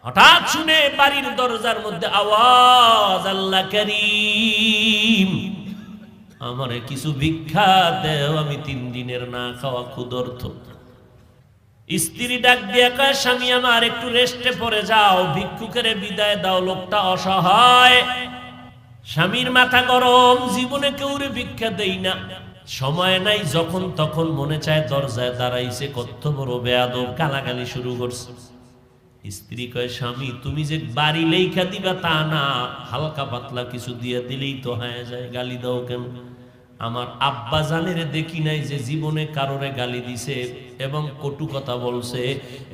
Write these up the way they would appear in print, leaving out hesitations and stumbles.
হঠাৎ শুনে বাড়ির দরজার মধ্যে আওয়াজ, আল্লাহ করিম, আমারে কিছু ভিক্ষা দেও, আমি 3 দিনের না খাওয়া ক্ষুধার্ত। স্ত্রী ডাক দিয়ে কয়, স্বামী আমার একটু রেস্টে পড়ে যাও, ভিক্ষুকের বিদায় দাও, লোকটা অসহায়। স্বামীর মাথা গরম, জীবনে কেউরে ভিক্ষা দেই না, সময় নাই, যখন তখন মনে চায় দরজায় দাঁড়াইছে, কত বড় বেয়াদব, গালাগালি শুরু করছে। স্ত্রী কয়, স্বামী তুমি যে বাড়ি লেখা দিবা তা না, হালকা পাতলা কিছু দিয়ে দিলেই তো হয়ে যায়, গালি দাও কেন? আমার আব্বা জানের দেখি নাই যে জীবনে কারোরে গালি দিছে এবং কটু কথা বলছে,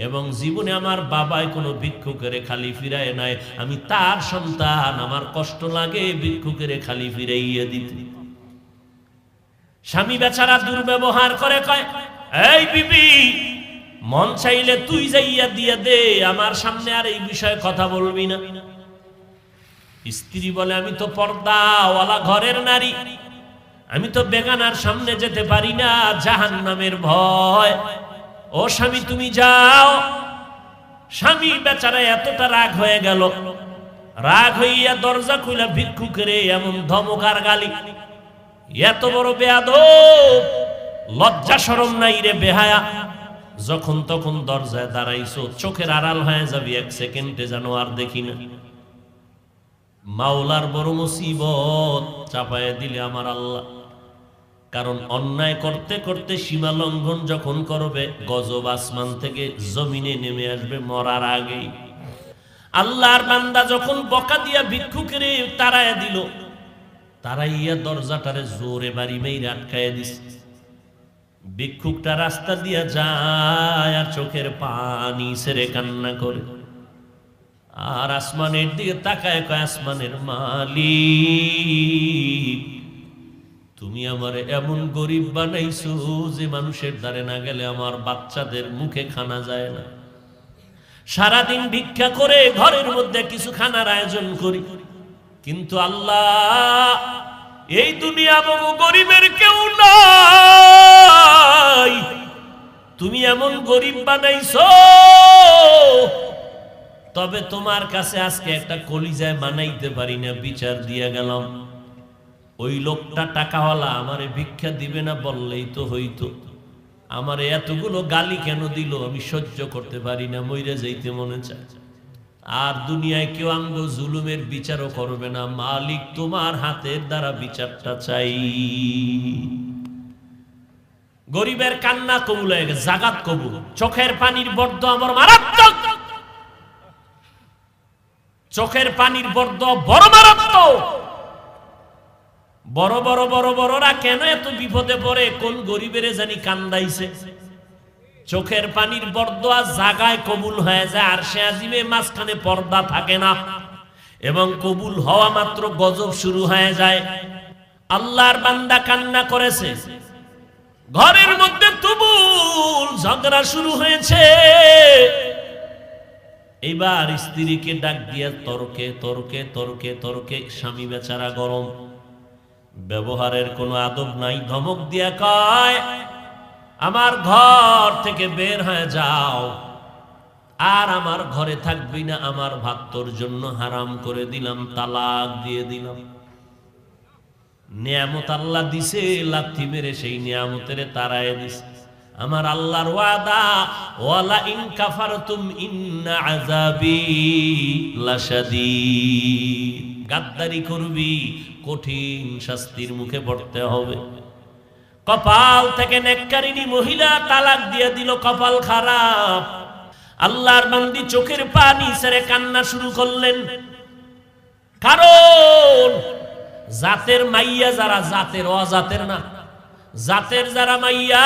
এবং জীবনে আমার বাবাই কোনো ভিক্ষুকের খালি ফিরায় নাই। আমি তার সন্তান, আমার কষ্ট লাগে ভিক্ষুকের খালি ফিরাইয়া দিতে। স্বামী বেচারা দুর্ব্যবহার করে, কয়, এই বিবি, মন চাইলে তুই যাইয়া দিয়া দে, আমার সামনে আর এই বিষয়ে কথা বলবি না। স্ত্রী বলে, আমি তো পর্দাওয়ালা ঘরের নারী, আমি তো বেগানার সামনে যেতে পারি না, জাহান্নামের ভয়। ও স্বামী তুমি যাও। স্বামী বেচারা এতটা রাগ হয়ে গেল, রাগ হইয়া দরজা খুলে ভিক্ষুকের এমন ধমক আর গালি, এত বড় বেয়াদব, লজ্জা শরম নাই রে বেহায়া, যখন তখন দরজায় দাঁড়াইছো, চোখের আড়াল হয়ে যাবি 1 সেকেন্ডে যেন আর দেখি না। মাওলার বড় মুসিবত চাপায় দিলে আমার আল্লাহ। কারণ অন্যায় করতে করতে সীমা লঙ্ঘন যখন করবে, গজব আসমান থেকে জমিনে নেমে আসবে মরার আগেই। আল্লাহর বান্দা যখন বকা দিয়া ভিক্ষুকের তাড়াইয়া দিল, তাড়াইয়া দরজাটারে জোরে বাড়ি মেরে আটকাইয়া দিছে। ভিক্ষুকটা রাস্তা দিয়া যায় আর চোখের পানি ছেড়ে কান্না করে, আর আসমানের দিকে তাকায়, কয়, আসমানের মালিক, তুমি আমারে এমন গরিব বানাইছো যে মানুষের দ্বারে না গেলে আমার বাচ্চাদের মুখে খানা যায় না। সারাদিন ভিক্ষা করে ঘরের মধ্যে কিছু খানার আয়োজন করি, কিন্তু আল্লাহ, এই দুনিয়া বহু গরিবের কেউ নাই, তুমি এমন গরিব বানাইছো, তবে তোমার কাছে আজকে একটা কলিজায় বানাইতে পারি না, বিচার দিয়া গেলাম। ওই লোকটা টাকাওয়ালা আমারে ভিক্ষা দিবে না বললেই তো হইতো, আমারে এতগুলো গালি কেন দিল, আমি সহ্য করতে পারি না, মইরা যাইতে মনে চায়। আর দুনিয়ায় কেউ আঙ্গ জুলুমের বিচারও করবে না, মালিক তোমার হাতের দ্বারা বিচারটা চাই। গরিবের কান্না কবুল হয়ে গেছে, জাগাত কবুল। চোখের পানির বর্দ আমার মারাত্মক, চোখের পানির বর্দ বড় মারাত্মক। বড় বড় বড় বড়রা কেন এত বিপদে পড়ে, কোন গরিবের জানি কান্দাইছে। চোখের পানির বর্দা জাগায় কবুল হয়ে যায়, আর সে আজিমে মাঝখানে পর্দা থাকে না, এবং কবুল হওয়া মাত্র গজব শুরু হয়ে যায়। আল্লাহর বান্দা কান্না করেছে, ঘরের মধ্যে তুমুল ঝগড়া শুরু হয়েছে। এবার স্ত্রীকে ডাক দিয়ে তর্কে তর্কে তর্কে তর্কে, স্বামী বেচারা গরম, ব্যবহারের কোনো আদব নাই, ধমক দিয়া কয়, আমার ঘর থেকে বের হয়ে যাও, আর আমার ঘরে থাকবি না, আমার ভাত তোর জন্য হারাম করে দিলাম, তালাক দিয়ে দিলাম। নিয়ামত আল্লাহ দিছে, লাথি মেরে সেই নিয়ামতের তাড়ায় দিছে। আমার আল্লাহর ওয়াদা, ওয়ালা ইন কাফারতুম ইন্না আযাবি লাশাদীদ, গাদ্দারি করবি, কঠিন শাস্তির মুখে পড়তে হবে। কপাল থেকে নেককারিনী মহিলা তালাক দিয়ে দিল, কপাল খারাপ। আল্লাহর বান্দি চোখের পানি ছেড়ে কান্না শুরু করলেন, কারণ জাতের মাইয়া যারা, জাতের অজাতের না, জাতের যারা মাইয়া,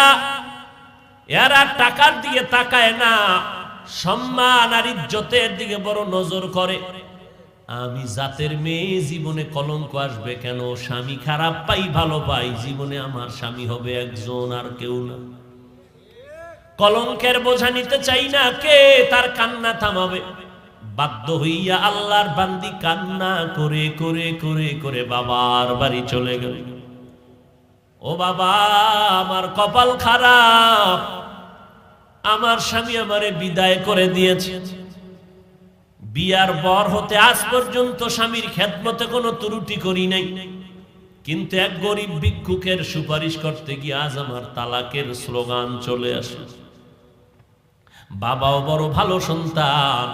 এরা টাকার দিকে তাকায় না, সম্মান আর ইজ্জতের দিকে বড় নজর করে। আমি জাতের মেয়ে, জীবনে কলঙ্ক আসবে কেন, স্বামী খারাপ পাই ভালো পাই, জীবনে আমার স্বামী হবে একজন আর কেউ না। কলঙ্কের বোঝা নিতে চাই না, কে তার কান্না থামাবে? বাধ্য হইয়া আল্লাহর বান্দি কান্না করে করে করে করে বাবার বাড়ি চলে গেল। ও বাবা, আমার কপাল খারাপ, আমার স্বামী আমারে বিদায় করে দিয়েছে। বিয়ার বর হতে আজ পর্যন্ত স্বামীর খেদমতে কোনো ত্রুটি করি নাই, কিন্তু এক গরিব ভিক্ষুকের সুপারিশ করতে গিয়ে আজ আমার তালাকের স্লোগান চলে আসে। বাবাও বড় ভালো সন্তান,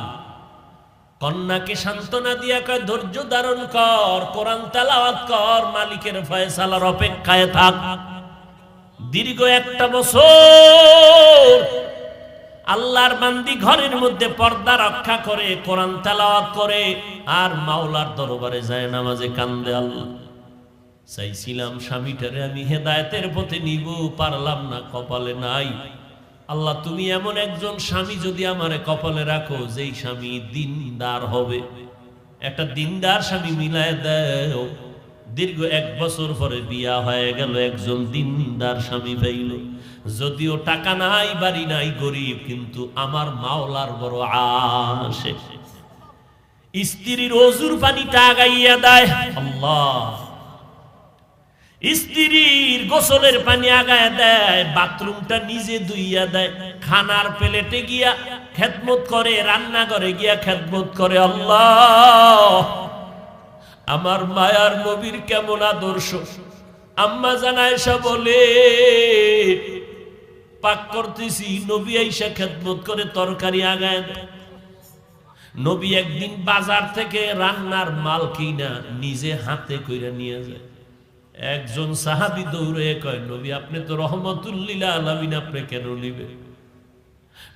কন্যাকে সান্ত্বনা দিয়া কয় ধৈর্য ধারণ কর, কোরআন তেলাওয়াত কর, মালিকের ফয়সালার অপেক্ষায় থাক। দীর্ঘ 1 বছর আল্লাহর বান্দি ঘরের মধ্যে পর্দা রক্ষা করে, কোরআন তেলাওয়াত করে, আর মাওলার দরবারে যায় নামাজে কান্দে। আল্লাহ, চাইছিলাম স্বামীটারে আমি হেদায়েতের পথে নিব, পারলাম না, কপালে নাই। আল্লাহ, তুমি এমন একজন স্বামী যদি আমারে কপালে রাখো, যেই স্বামী দিনদার হবে, একটা দিনদার স্বামী মিলায় দাও। দীর্ঘ 1 বছর পরে বিয়া হয়ে গেল, একজন দিনদার স্বামী পাইল। যদিও টাকা নাই, বাড়ি নাই, গরিব, কিন্তু আমার মাওলার বড় আশে। স্ত্রীর ওযুর পানিটা আগাইয়া দেয় আল্লাহ, স্ত্রীর গোসলের পানি আগায় দেয়, বাথরুমটা নিজে ধুইয়া দেয়, খানার প্লেটে গিয়া খেদমত করে, রান্নাঘরে গিয়া খেদমত করে। আল্লাহ, আমার মায়ার নবীর কেমন আদর্শ। আম্মা জান আয়েশা বলে, পাক করতেছি, নবী আয়েশা খেদমত করে, তরকারি আগায় দেয়। নবী একদিন বাজার থেকে রান্নার মাল কিনা নিজে হাতে কইরা নিয়ে যায়। একজন সাহাবী দৌড়ে কয়, নবী আপনি তো রহমতুল লিল আলামিন, আপনি কেন নিবে?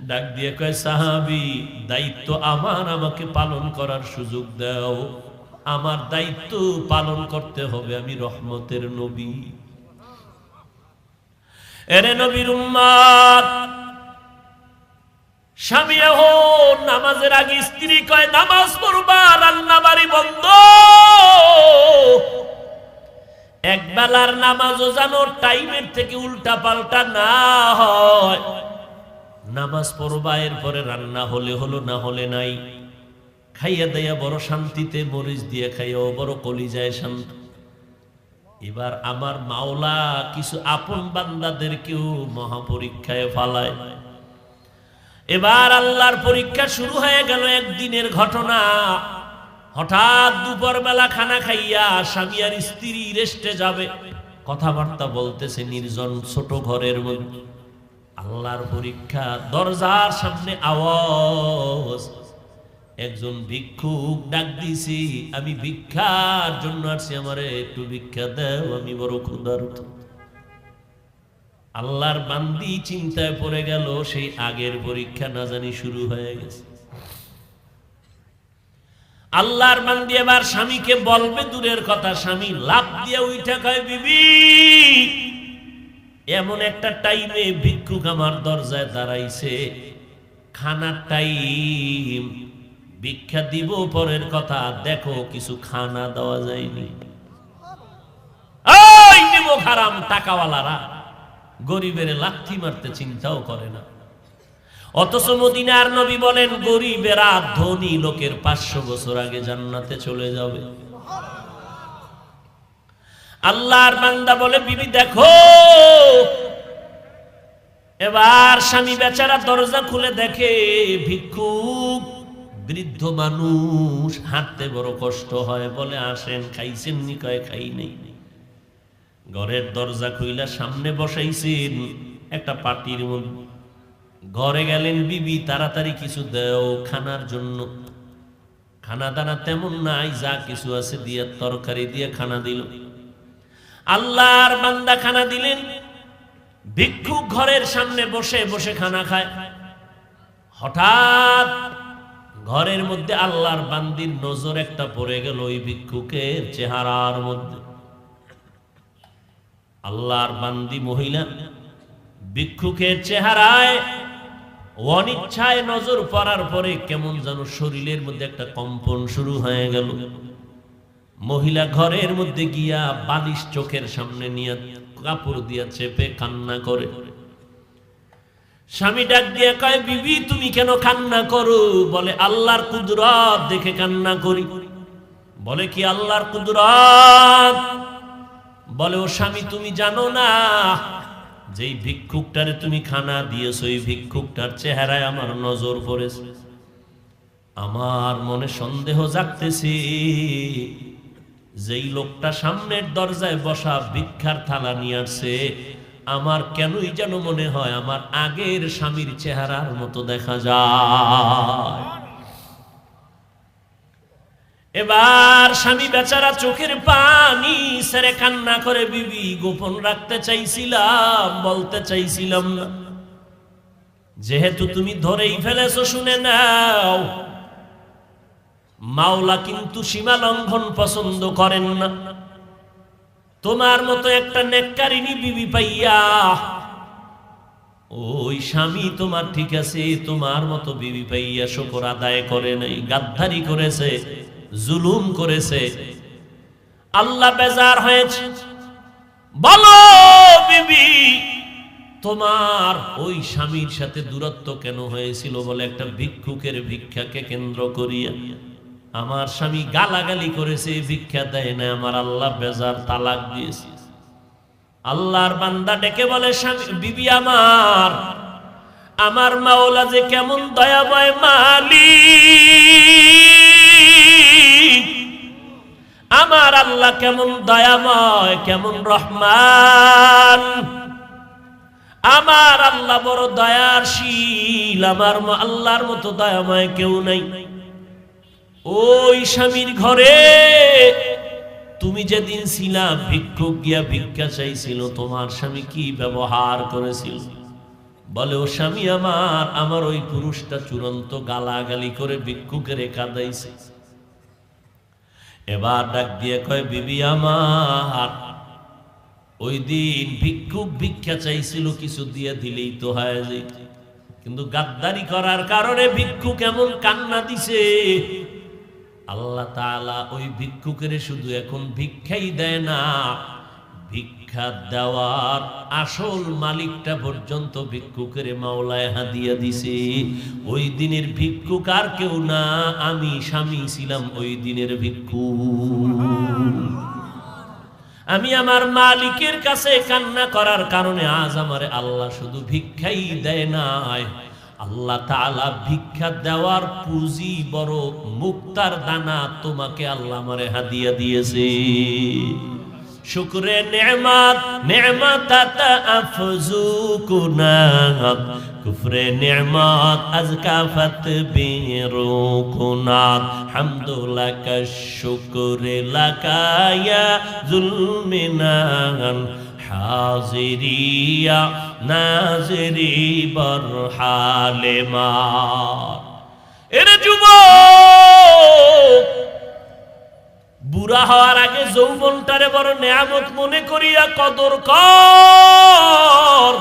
ডাক দিয়ে কয়, সাহাবী, দায়িত্ব আমার, আমাকে পালন করার সুযোগ দাও। আমার দায়িত্ব পালন করতে হবে, আমি রহমতের নবী। এরে নবীর উম্মত, স্বামী এখন নামাজের আগে স্ত্রী কয় নামাজ পড়বা, রান্না বাড়ি বন্ধ। এক বেলার নামাজও যেন টাইমের থেকে উল্টা পাল্টা না হয়। নামাজ পড়বা, এরপরে রান্না হলে হলো, না হলে নাই। খাইয়া দেয়া বড় শান্তিতে, মরিচ দিয়ে খাইয়াও বড় কলিজায় শান্তি। এবার আমার মাওলা কিছু আপন বান্দাদেরকেও মহাপরীক্ষায় ফালায়। এবার আল্লাহর পরীক্ষা শুরু হয়ে গেল। একদিনের ঘটনা, হঠাৎ দুপুর বেলা খানা খাইয়া স্বামী আর স্ত্রী রেস্টে যাবে, কথাবার্তা বলতেছে নির্জন ছোট ঘরের মধ্যে। আল্লাহর পরীক্ষা, দরজার সামনে আওয়াজ, একজন ভিক্ষুক ডাক দিছি, আমি ভিক্ষার জন্য আসছি, আমারে একটু ভিক্ষা দাও, আমি বড় ক্ষুধার্ত। আল্লাহর বান্দি চিন্তায় পড়ে গেল, সেই আগের পরীক্ষা না জানি শুরু হয়ে গেছে। আল্লাহর বান্দি এবার স্বামীকে বলবে দূরের কথা, স্বামী লাফ দিয়ে উঠে কয়, বিবি, এমন একটা টাইমে ভিক্ষুক আমার দরজায় দাঁড়াইছে, খানার টাইম, ভিক্ষা দিব পরের কথা, দেখো কিছু খানা দেওয়া যায়নি। ওই নিমক হারাম টাকাওয়ালারা গরিবের লাথি মারতে চিন্তাও করে না। অথচ মদিনার নবী বলেন, গরিবেরা ধনী লোকের 500 বছর আগে জান্নাতে চলে যাবে। আল্লাহর বান্দা বলে, বিবি দেখো। এবার স্বামী বেচারা দরজা খুলে দেখে ভিক্ষুক, বৃদ্ধ মানুষ, হাঁটতে বড় কষ্ট হয়। বলে, আসেন, খাইছেন নি? কয়, খাই নেই। ঘরের দরজা খুইলা সামনে বসাইছেন একটা পাটির মধ্যে। ঘরে গেলেন, বিবি তাড়াতাড়ি কিছু দাও খানার জন্য। খানা দানা তেমন নাই, যা কিছু আছে দিয়ে তরকারি দিয়ে খানা দিল। আল্লাহর বান্দা খানা দিলেন। ভিক্ষুক ঘরের সামনে বসে বসে খানা খায়। হঠাৎ ঘরের মধ্যে আল্লাহর বান্দির নজর একটা পড়ে গেল ওই ভিক্ষুকের চেহারার মধ্যে। আল্লাহর বান্দি মহিলা ভিক্ষুকের চেহারায় অনিচ্ছায় নজর পড়ার পরে কেমন যেন শরীরের মধ্যে একটা কম্পন শুরু হয়ে গেল। মহিলা ঘরের মধ্যে গিয়া বালিশ চোখের সামনে নিয়ে কাপড় দিয়া চেপে কান্না করে। স্বামী ডাক দিয়ে কয়, বিবি তুমি কেন কান্না করো? বলে, আল্লাহর কুদরত দেখে কান্না করি। বলে, কি আল্লাহর কুদরত? বলে, ও স্বামী তুমি জানো না, যেই ভিক্ষুকটারে তুমি খানা দিয়েছো, এই ভিক্ষুকটার চেহারায় আমার নজর পড়েছে। আমার মনে সন্দেহ জাগতেছে, যেই লোকটা সামনের দরজায় বসা ভিক্ষার থালা নিয়ে আসছে, আমার কেনই যেন মনে হয় আমার আগের স্বামীর চেহারার মতো দেখা যায়। এবার স্বামী বেচারা চোখের পানি ছেড়ে কান্না করে, বিবি গোপন রাখতে চাইছিলাম, বলতে চাইছিলাম না, যেহেতু তুমি ধরেই ফেলেছো শুনে নাও, মাওলা কিন্তু সীমা লঙ্ঘন পছন্দ করেন না। তোমার মতো একটা নেককারিনী বিবি পাইয়া ওই স্বামী তোমার ঠিক আছে, তোমার মতো বিবি পাইয়া শুকর আদায় করে নাই, গাদ্দারি করেছে, জুলুম করেছে। আল্লাহ বেজার হয়েছে। বলো বিবি, তোমার ওই স্বামীর সাথে দূরত্ব কেন হয়েছিল? বলে একটা ভিক্ষুকের ভিক্ষাকে কেন্দ্র করিয়া আমার স্বামী গালাগালি করেছে, ভিক্ষা দেয় না, আমার আল্লাহ বেজার, তালাক দিয়েছে। আল্লাহর বান্দা ডেকে বলে, স্বামী বিবি আমার মাওলা যে কেমন দয়াময় মালিক, আমার আল্লাহ কেমন দয়াময়, কেমন রহমান, আমার আল্লাহ বড় দয়াশীল, আমার আল্লাহর মতো দয়াময় কেউ নাই। ওই স্বামীর ঘরে তুমি যেদিন ছিলা, ভিক্ষুক গিয়া ভিক্ষা চাইছিল, তোমার স্বামী কি ব্যবহার করেছিল? বলে, ও স্বামী আমার ওই পুরুষটা চূড়ান্ত গালাগালি করে ভিক্ষুকের কাঁদাইছে। এবার ডাক দিয়ে কয়, বিবি ওই দিন ভিক্ষুক ভিক্ষা চাইছিল, কিছু দিয়ে দিলেই তো হয় যায়, কিন্তু গাদ্দারি করার কারণে ভিক্ষুক এমন কান্না দিছে, আল্লাহ তাআলা ওই ভিক্ষুকের শুধু এখন ভিক্ষাই দেয় না, ভিক্ষা দেওয়ার আসল মালিকটা পর্যন্ত ভিক্ষুকের মাওলায় হাদিয়া দিছে। ওই দিনের ভিক্ষুক আর কেউ না, আমি স্বামী ছিলাম ওই দিনের ভিক্ষুক। আমি আমার মালিকের কাছে কান্না করার কারণে আজ আমারে আল্লাহ শুধু ভিক্ষাই দেয় নাই, আল্লাহ তাআলা ভিক্ষা দেওয়ার পুঁজি বড় মুক্তার দানা তোমাকে আল্লাহ আমারে হাদিয়া দিয়েছে। শুকরে নেমাত নেমাতাত আফজু কুনাত, কুফরে নেমাত আজকাফত বিরু কুনাত, হামদুলাকা শুকরে লাকায়া জুলমিনান, হাজিরিয়া নাজরি বরহালে মা। এর যুবক, বুড়া হওয়ার আগে যৌবনটারে বড় নেয়ামত মনে করিয়া কদর কর।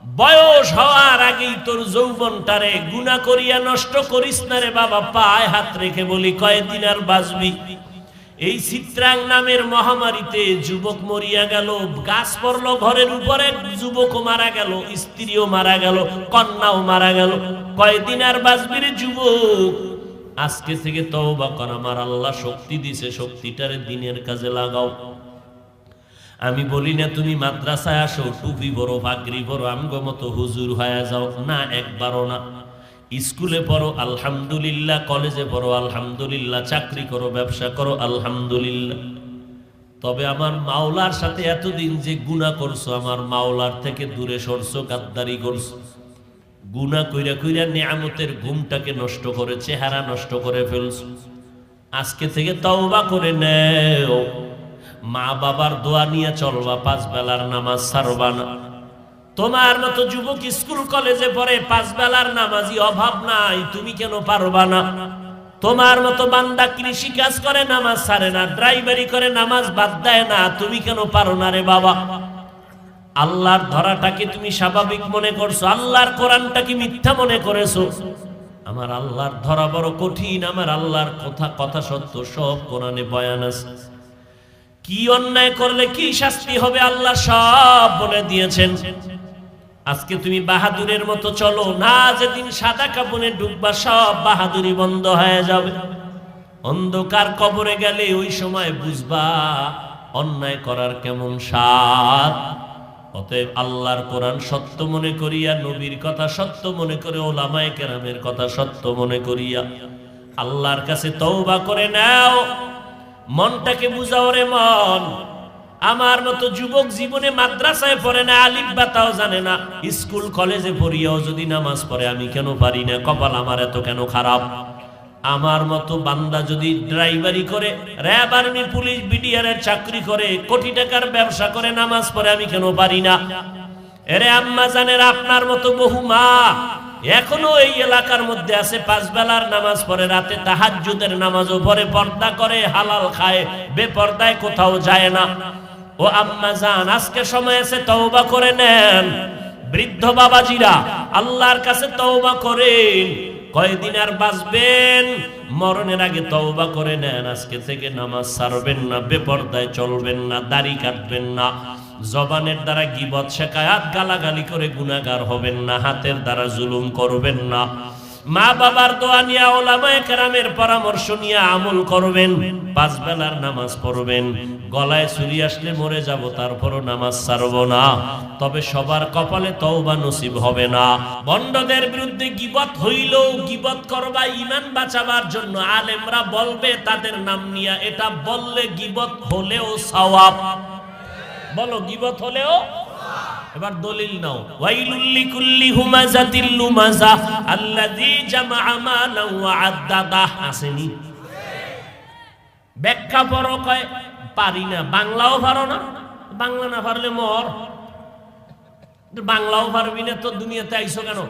বয়স হওয়ার আগেই তোর যৌবনটারে গুনাহ করিয়া নষ্ট করিস না রে বাবা। পায়ে হাত রেখে বলি, কয়দিন আর বাঁচবি? এই চিত্রাং নামের মহামারীতে যুবক মরিয়া গেল, গাছ পড়লো ঘরের উপরে, যুবকও মারা গেল, স্ত্রীও মারা গেল, কন্যাও মারা গেল। কয়দিন আর বাঁচবি রে যুবক? আজকে থেকে তওবা কর। আমার আল্লাহ শক্তি দিছে, শক্তিটারে দিনের কাজে লাগাও। আমি বলি না তুমি মাদ্রাসায় আসো, টুপি বড়, পাগড়ি বড়, আমগো মতো হুজুর হয়ে যাও, না, একবারও না। স্কুলে পড়ো আলহামদুলিল্লাহ, কলেজে পড়ো আলহামদুলিল্লাহ, চাকরি করো, ব্যবসা করো আলহামদুলিল্লাহ। তবে আমার মাওলার সাথে এতদিন যে গুনাহ করছো, আমার মাওলার থেকে দূরে সরছো, গাদ্দারি করছো, গুনাহ কইরা কইরা নিয়ামতের ঘুমটাকে নষ্ট করে, চেহারা নষ্ট করে ফেলছো। আজকে থেকে তওবা করে নেও, মা বাবার দোয়া নিয়ে চলবা, 5 বেলার নামাজ ছাড়বা না। তোমার মতো যুবক স্কুল কলেজে পড়ে, 5 বেলার নামাজি অভাব নাই, তুমি কেন পারবা না? তোমার মতো বান্দা কৃষি কাজ করে, নামাজ ছাড়ে না, ড্রাইভারি করে, নামাজ বাদ দেয় না, তুমি কেন পারো না রে বাবা? আল্লাহর ধরাটাকে তুমি স্বাভাবিক মনে করছো, আল্লাহর কোরআনটাকে মিথ্যা মনে করেছো। আমার আল্লাহর ধরা বড় কঠিন, আমার আল্লাহর কথা সত্য, সব কোরআনে বয়ান আছে। কি অন্যায় করলে কি শাস্তি হবে আল্লাহ সব বলে দিয়েছেন। আজকে তুমি বাহাদুরের মতো চলো না, যেদিন সাদা কাপড়ে ডুববা সব বাহাদুরি বন্ধ হয়ে যাবে। অন্ধকার কবরে গেলে ওই সময় বুঝবা অন্যায় করার কেমন স্বাদ। অতএব আল্লাহর কোরআন সত্য মনে করিয়া, নবীর কথা সত্য মনে করে, ওলামায়ে কেরামের কথা সত্য মনে করিয়া আল্লাহর কাছে তওবা করে নাও। মনটাকে বুঝাও রে মন, আমার মতো যুবক জীবনে মাদ্রাসায় পড়ে না, আলিফ বা তাও জানে না, স্কুল কলেজে পড়িয়াও যদি নামাজ পড়ে আমি কেন পারি না? কপাল আমার এত কেন খারাপ? আমার মতো বান্দা যদি ড্রাইভারি করে, র্যাব, আর্মি, পুলিশ, বিডিআর এর চাকরি করে, কোটি টাকার ব্যবসা করে, নামাজ পড়ে আমি কেন পারি না? এরে আম্মা জানেন, আপনার মতো বহু মা এখনো এই এলাকার মধ্যে আছে, 5 বেলার নামাজ পড়ে, রাতে তাহাজ্জুদের নামাজও পড়ে, পর্দা করে, হালাল খায়, বেপর্দায় কোথাও যায় না। ও আম্মা জান, আজকে সময় আছে, তওবা করে নেন। বৃদ্ধ বাবাজিরা, আল্লাহর কাছে তওবা করেন। কয়দিন আর বাঁচবেন? মরণের আগে তওবা করে নেন। আজকে থেকে নামাজ ছাড়বেন না, বেপর্দায় চলবেন না, দাড়ি কাটবেন না, জবানের দ্বারা গীবত, শিকায়াত, গালাগালি করে গুনাহগার হবেন না, হাতের দ্বারা জুলুম করবেন না, মা বাবার দোয়া নিয়ে, ওলামায়ে কেরামের পরামর্শ নিয়ে আমল করবেন, 5 বেলার নামাজ পড়বেন। গলায় ছুরি আসলে মরে যাব, তারপরও নামাজ ছাড়ব না। তবে সবার কপালে তওবা নসিব হবে না। বন্ডদের বিরুদ্ধে গীবত হইলেও গীবত করবা ঈমান বাঁচাবার জন্য। আলেমরা বলবে তাদের নাম নিয়ে, এটা বললে গীবত হলেও সওয়াব। বলো, গীবত হলেও। এবার দলিল নাও। ওয়াইলুল লিকুল্লি হুমাযাতিল লুমাযা আল্লাযী জামাআ মালান ওয়া আদ্দাদা। আসেনি? ব্যাখ্যা পড়ো, কয় পারি না। বাংলাও পারো না? বাংলা না পারলে মর। বাংলাও পারবি না তো দুনিয়াতে আইছো কেন?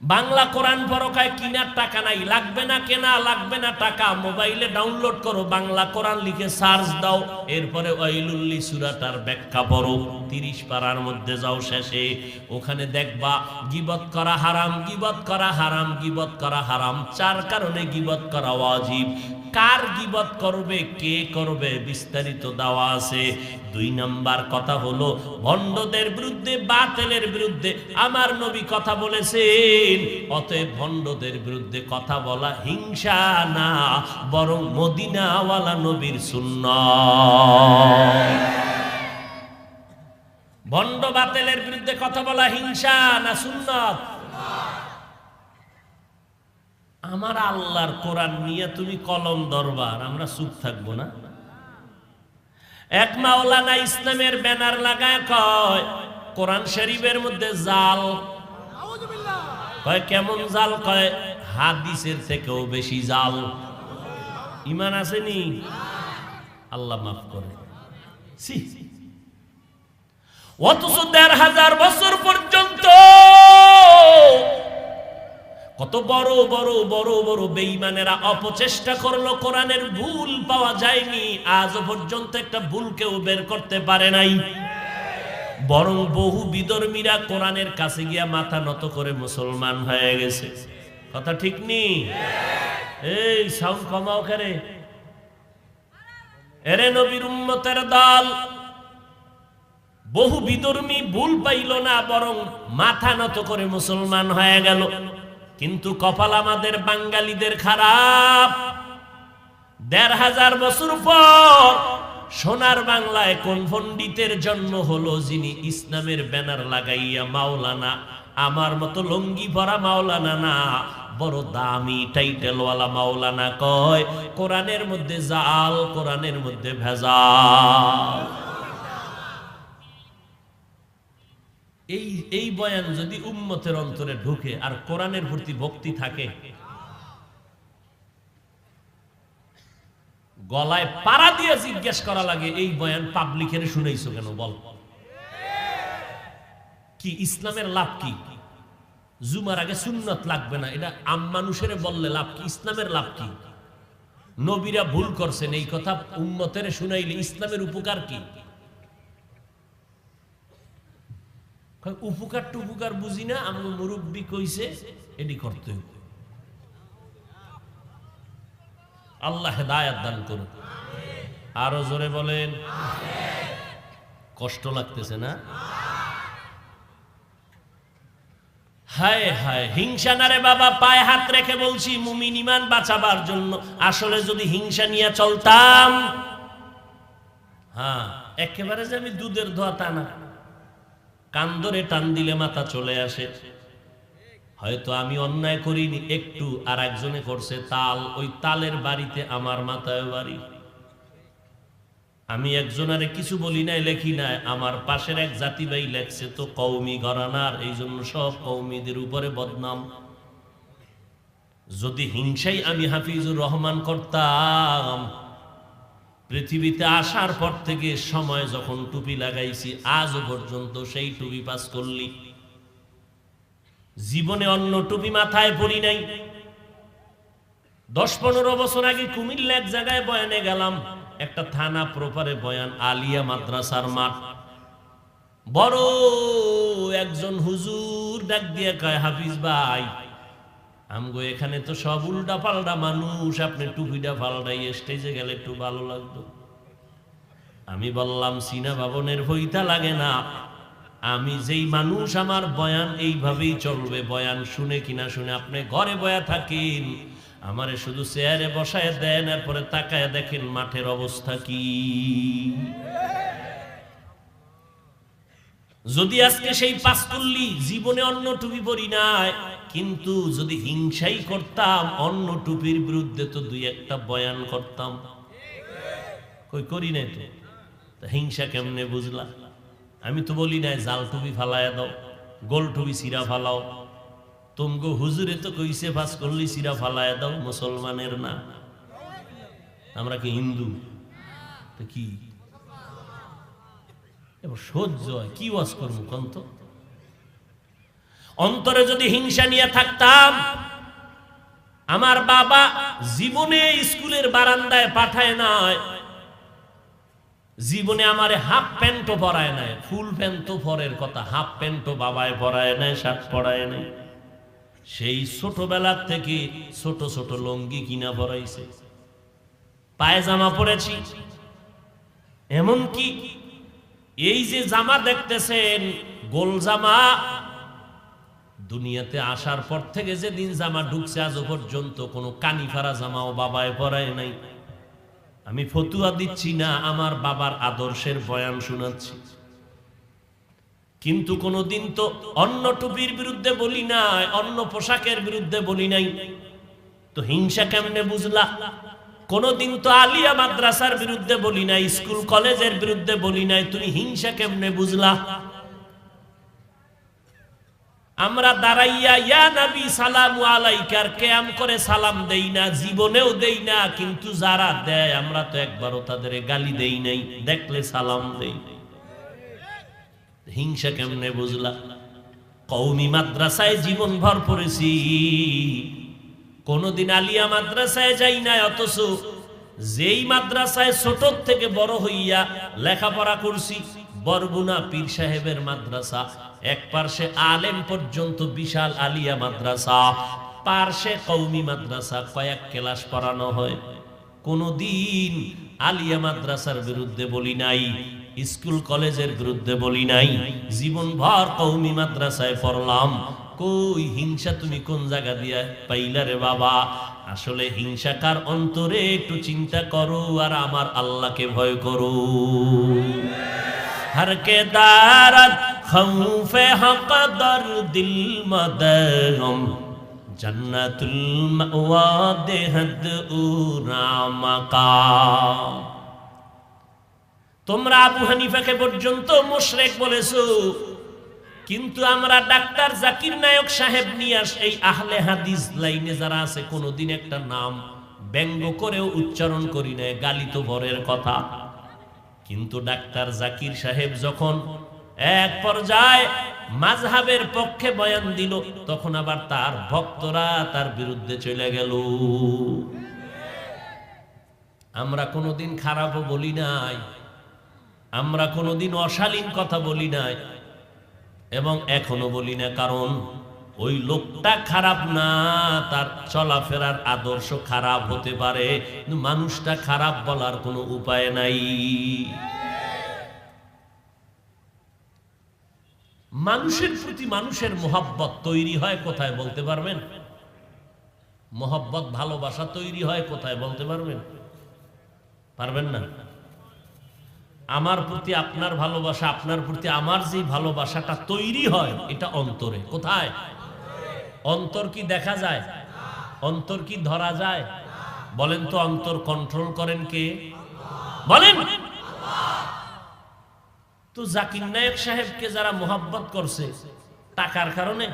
বাংলা কোরআন পড়ো, কয় কিনার টাকা নাই। লাগবে না কেনা, লাগবে না টাকা, মোবাইলে ডাউনলোড করো, বাংলা কোরআন লিখে সার্চ দাও, এরপরে ওয়াইলুল্লি সূরাটার ব্যাখ্যা পড়ো। 30 পারার মধ্যে যাও, শেষে ওখানে দেখবা গীবত করা হারাম, গীবত করা হারাম, গীবত করা হারাম। 4 কারণে গীবত করা ওয়াজিব। কার গীবত করবে, কে করবে, বিস্তারিত দেওয়া আছে। 2 নাম্বার কথা হলো, ভণ্ডদের বিরুদ্ধে, বাতিলের বিরুদ্ধে আমার নবী কথা বলেছেন। অতএব ভণ্ডদের বিরুদ্ধে কথা বলা হিংসা না, বরং মদিনাওয়ালা নবীর সুন্নাত। ভণ্ড বাতিলের বিরুদ্ধে কথা বলা হিংসা না সুন্নাত? আমার আল্লাহর কোরআন নিয়ে তুমি কলম দরবার, আমরা চুপ থাকবো না? এক মাওলানা ইসলামের ব্যানার লাগায় কয় কোরআন শরীফের মধ্যে জাল। কয় কেমন জাল? কয় হাদিসের থেকেও বেশি জাল। ঈমান আসেনি? আল্লাহ মাফ করে। অথচ ১৫০০ বছর পর্যন্ত কত বড় বড় বড় বড় বেঈমানেরা অপচেষ্টা করলো, কোরআনের ভুল পাওয়া যায়নি। আজ পর্যন্ত একটা ভুল কেউ বের করতে পারে নাই। বরং বহু বিধর্মীরা কোরআনের কাছে গিয়া মাথা নত করে মুসলমান হয়ে গেছে। কথা ঠিক নেই? এই সাউন্ড কমাও করে। এরে নবীর উম্মতের দল, বহু বিধর্মী ভুল পাইল না, বরং মাথা নত করে মুসলমান হয়ে গেল। কিন্তু কপাল আমাদের বাঙালিদের খারাপ। ১৫০০ বছর পর সোনার বাংলায় কোন পণ্ডিতের জন্ম হলো, যিনি ইসলামের ব্যানার লাগাইয়া মাওলানা, আমার মতো লঙ্গি পরা মাওলানা না, বড় দামি টাইটেলওয়ালা মাওলানা কয় কোরআনের মধ্যে জাল, কোরআনের মধ্যে ভেজাল। এই বয়ান যদি উম্মতের অন্তরে ঢুকে আর কোরআনের প্রতি ভক্তি থাকে, গলায় পাড়া দিয়ে জিজ্ঞেস করা লাগে, এই বয়ান পাবলিকের শুনেইছো কেন? বল, কি ইসলামের লাভ কি? জুমার আগে সুন্নত লাগবে না, এটা আম মানুষের বললে লাভ কি? ইসলামের লাভ কি? নবীরা ভুল করছেন, এই কথা উম্মতের শুনাইলে ইসলামের উপকার কি? উপকার টুপুকার বুঝি না, আমি মুরব্বী কইছে এটি করতে হবে। আল্লাহ হেদায়েত দান করুন। আরো জোরে বলেন। কষ্ট লাগতেছে না? হায় হায়, হিংসা না রে বাবা, পায়ে হাত রেখে বলছি, মুমিন ঈমান বাঁচাবার জন্য। আসলে যদি হিংসা নিয়ে চলতাম, হ্যাঁ, একেবারে যে আমি দুধের ধোয়া তা না, কান ধরে টান দিলে মাথা চলে আসে। হয়তো আমি অন্যায় করিনি একটু, আর একজনে করছে তাল, ওই তালের বাড়িতে আমার মাথায় বাড়ি। আমি একজনারে কিছু বলি নাই, লেখি নাই, আমার পাশের এক জাতি ভাই লেখছে তো কওমি ঘরানার, এই জন্য সব কওমিদের উপরে বদনাম। যদি হিংসাই আমি হাফিজুর রহমান করতাম, পৃথিবীতে আসার পর থেকে সময় যখন টুপি লাগাইছি আজও পর্যন্ত সেই টুপি পাস করলি, জীবনে অন্য টুপি মাথায় পড়ি নাই। 10-15 বছর আগে কুমিল্লা এক জায়গায় বয়ানে গেলাম, একটা থানা প্রপারে বয়ান, আলিয়া মাদ্রাসার মাঠ। বড় একজন হুজুর ডাক দিয়ে কয়, হাফিজ ভাই, আমগো এখানে তো সব উল্টা পাল্টা মানুষ, আপনি টুপিটা পাল্টাই স্টেজে গেলে একটু ভালো লাগতো। আমি বললাম, সিনা ভবনের হইতা লাগে না, আমি যেই মানুষ, আমার বয়ান এইভাবেই চলবে। বয়ান শুনে কিনা শুনে আপনি ঘরে বয়া থাকেন, আমারে শুধু চেয়ারে বসায় দেন, এরপরে তাকায় দেখেন মাঠের অবস্থা কি। যদি আজকে সেই পাঁচকুল্লি, জীবনে অন্য টুপি পরি নাই, কিন্তু যদি হিংসাই করতাম অন্য টুপির বিরুদ্ধে তো দুই একটা বয়ান করতাম। কই করি নাই তো, হিংসা কেমনে বুঝলা? আমি তো বলি নাই জাল টুপি ফালায় দাও, গোল টুপি সিরা ফালাও। তুমগো হুজুরে তো কইছে পাস করলি সিরা ফালায় দাও, মুসলমানের না। আমরা কি হিন্দু? তো কি এবার সহ্য হয় কি ওয়াজ করবো কন্ত? অন্তরে যদি হিংসা নিয়ে থাকতাম, আমার বাবা জীবনে স্কুলের বারান্দায় পাঠায় নাই, জীবনে আমারে হাফ প্যান্টও পরায় নাই। ফুল প্যান্ট তো পরের কথা, হাফ প্যান্টও বাবায় পরায় নাই, শার্ট পরায় নাই। সেই ছোটবেলার থেকে ছোট ছোট লঙ্গি কিনা পরাইছে, পায়জামা পরেছি। এমনকি এই যে জামা দেখতেছেন গোল জামা, দুনিয়াতে আসার পর থেকে যেদিন জামা ঢুকছে আজও পর্যন্ত কোনো কানিফারা জামাও বাবায় পরায় নাই। আমি ফতুয়া দিচ্ছি না, আমার বাবার আদর্শের বয়ান শোনাচ্ছি। কিন্তু কোনদিন তো অন্য টুপির বিরুদ্ধে বলি নাই, অন্য পোশাকের বিরুদ্ধে বলি নাই, তো হিংসা কেমনে বুঝলা? কোনদিন তো আলিয়া মাদ্রাসার বিরুদ্ধে বলি নাই, স্কুল কলেজের বিরুদ্ধে বলি নাই, তুমি হিংসা কেমনে বুঝলা? আমরা দাঁড়াইয়া ইয়া নবী সালামু আলাইকার কিয়াম করে সালাম দেই না, জীবনেও দেই না, কিন্তু যারা দেয় আমরা তো একবারও তাদের গালি দেই নাই, দেখলে সালাম দেই। হিংসা কেমনে বুঝলা? কওমি মাদ্রাসায় জীবন ভর পড়েছি, কোনদিন আলিয়া মাদ্রাসায় যাই না, অথচ যেই মাদ্রাসায় ছোট থেকে বড় হইয়া লেখাপড়া করছি, বরগুনা পীর সাহেবের মাদ্রাসা, এক পার্শ্বে আলেম পর্যন্ত বিশাল আলিয়া মাদ্রাসা, পার্শ্বে কওমি মাদ্রাসা, কয়েক ক্লাস পড়ানো হয়। কোনদিন আলিয়া মাদ্রাসার বিরুদ্ধে বলি নাই, স্কুল কলেজের বিরুদ্ধে বলি নাই, জীবনভর কওমি মাদ্রাসায় পড়লাম। কই হিংসা তুমি কোন জায়গা দিয়া পাইলা রে বাবা? আসলে হিংসা কার অন্তরে একটু চিন্তা করো, আর আমার আল্লাহকে ভয় করো। हर के दारत खौफे हक दर दिल मदगम जन्नतुल मअवा देहद उरामका। তোমরা আবু হানিফাকে পর্যন্ত মুশরিক বলেছো, কিন্তু আমরা ডাক্তার জাকির নায়ক সাহেব নিয়ে এই আহলে হাদিস লাইনে যারা আছে কোনদিন একটা নাম ব্যঙ্গ করেও উচ্চারণ করি না, গালি তো বরের কথা। কিন্তু ডাক্তার জাকির সাহেব যখন এক পর্যায়ে মাযহাবের পক্ষে বয়ান দিল, তখন আবার তার ভক্তরা তার বিরুদ্ধে চলে গেল। আমরা কোনোদিন খারাপও বলি নাই, আমরা কোনোদিন অশালীন কথা বলি নাই, এবং এখনো বলি না, কারণ ওই লোকটা খারাপ না, তার চলাফেরার আদর্শ খারাপ হতে পারে, কিন্তু মানুষটা খারাপ বলার কোনো উপায় নাই। মানুষের প্রতি মানুষের মোহাব্বত তৈরি হয় কোথায় বলতে পারবেন? মোহাব্বত ভালোবাসা তৈরি হয় কোথায় বলতে পারবেন? পারবেন না? আমার প্রতি আপনার ভালোবাসা, আপনার প্রতি আমার যে ভালোবাসাটা তৈরি হয় এটা অন্তরে। কোথায়? অন্তর কি দেখা যায়? অন্তর কি ধরা যায়? বলেন তো, অন্তর কন্ট্রোল করেন কে? বলেন। তো জাকির নায়েক সাহেবকে যারা মোহাব্বত করছে টাকার কারণে,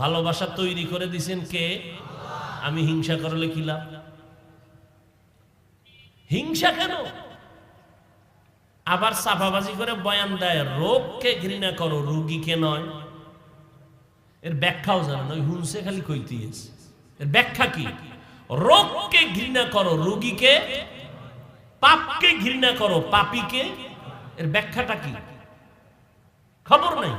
ভালোবাসা তৈরি করে দিছেন কে? আমি হিংসা করলে কি লাভ? হিংসা কেন? আবার চাপাবাজি করে বয়ান দেয় রোগকে ঘৃণা করো, রোগীকে নয়। এর ব্যাখ্যাও জানেন, ওই হুনসে খালি কইতে আছে। এর ব্যাখ্যা কি? রোগকে ঘৃণা করো, রোগীকে। পাপকে ঘৃণা করো, পাপীকে। এর ব্যাখ্যাটা কি? খবর নাই।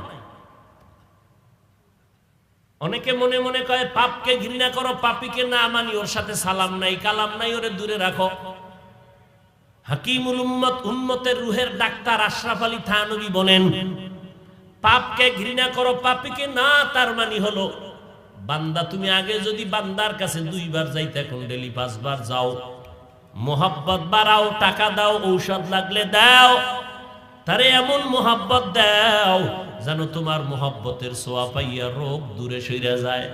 অনেকে মনে মনে কয় পাপকে ঘৃণা করো, পাপীকে না মানি, ওর সাথে সালাম নাই কালাম নাই, ওরে দূরে রাখো। হাকিমুল উম্মত, উম্মতের রুহের ডাক্তার আশরাফ আলী থানভী বলেন, পাপকে ঘৃণা করো, পাপীকে না, তার মানে হলো বান্দা তুমি আগে যদি বান্দার কাছে 2 বার যাইতে, এখন ডেলি 5 বার যাও। মোহাব্বত বাড়াও, টাকা দাও, ঔষধ লাগলে দাও, তারে এমন মোহাব্বত দাও যেন তোমার মোহাব্বতের ছোঁয়া পাইয়া রোগ দূরে সইরা যায়।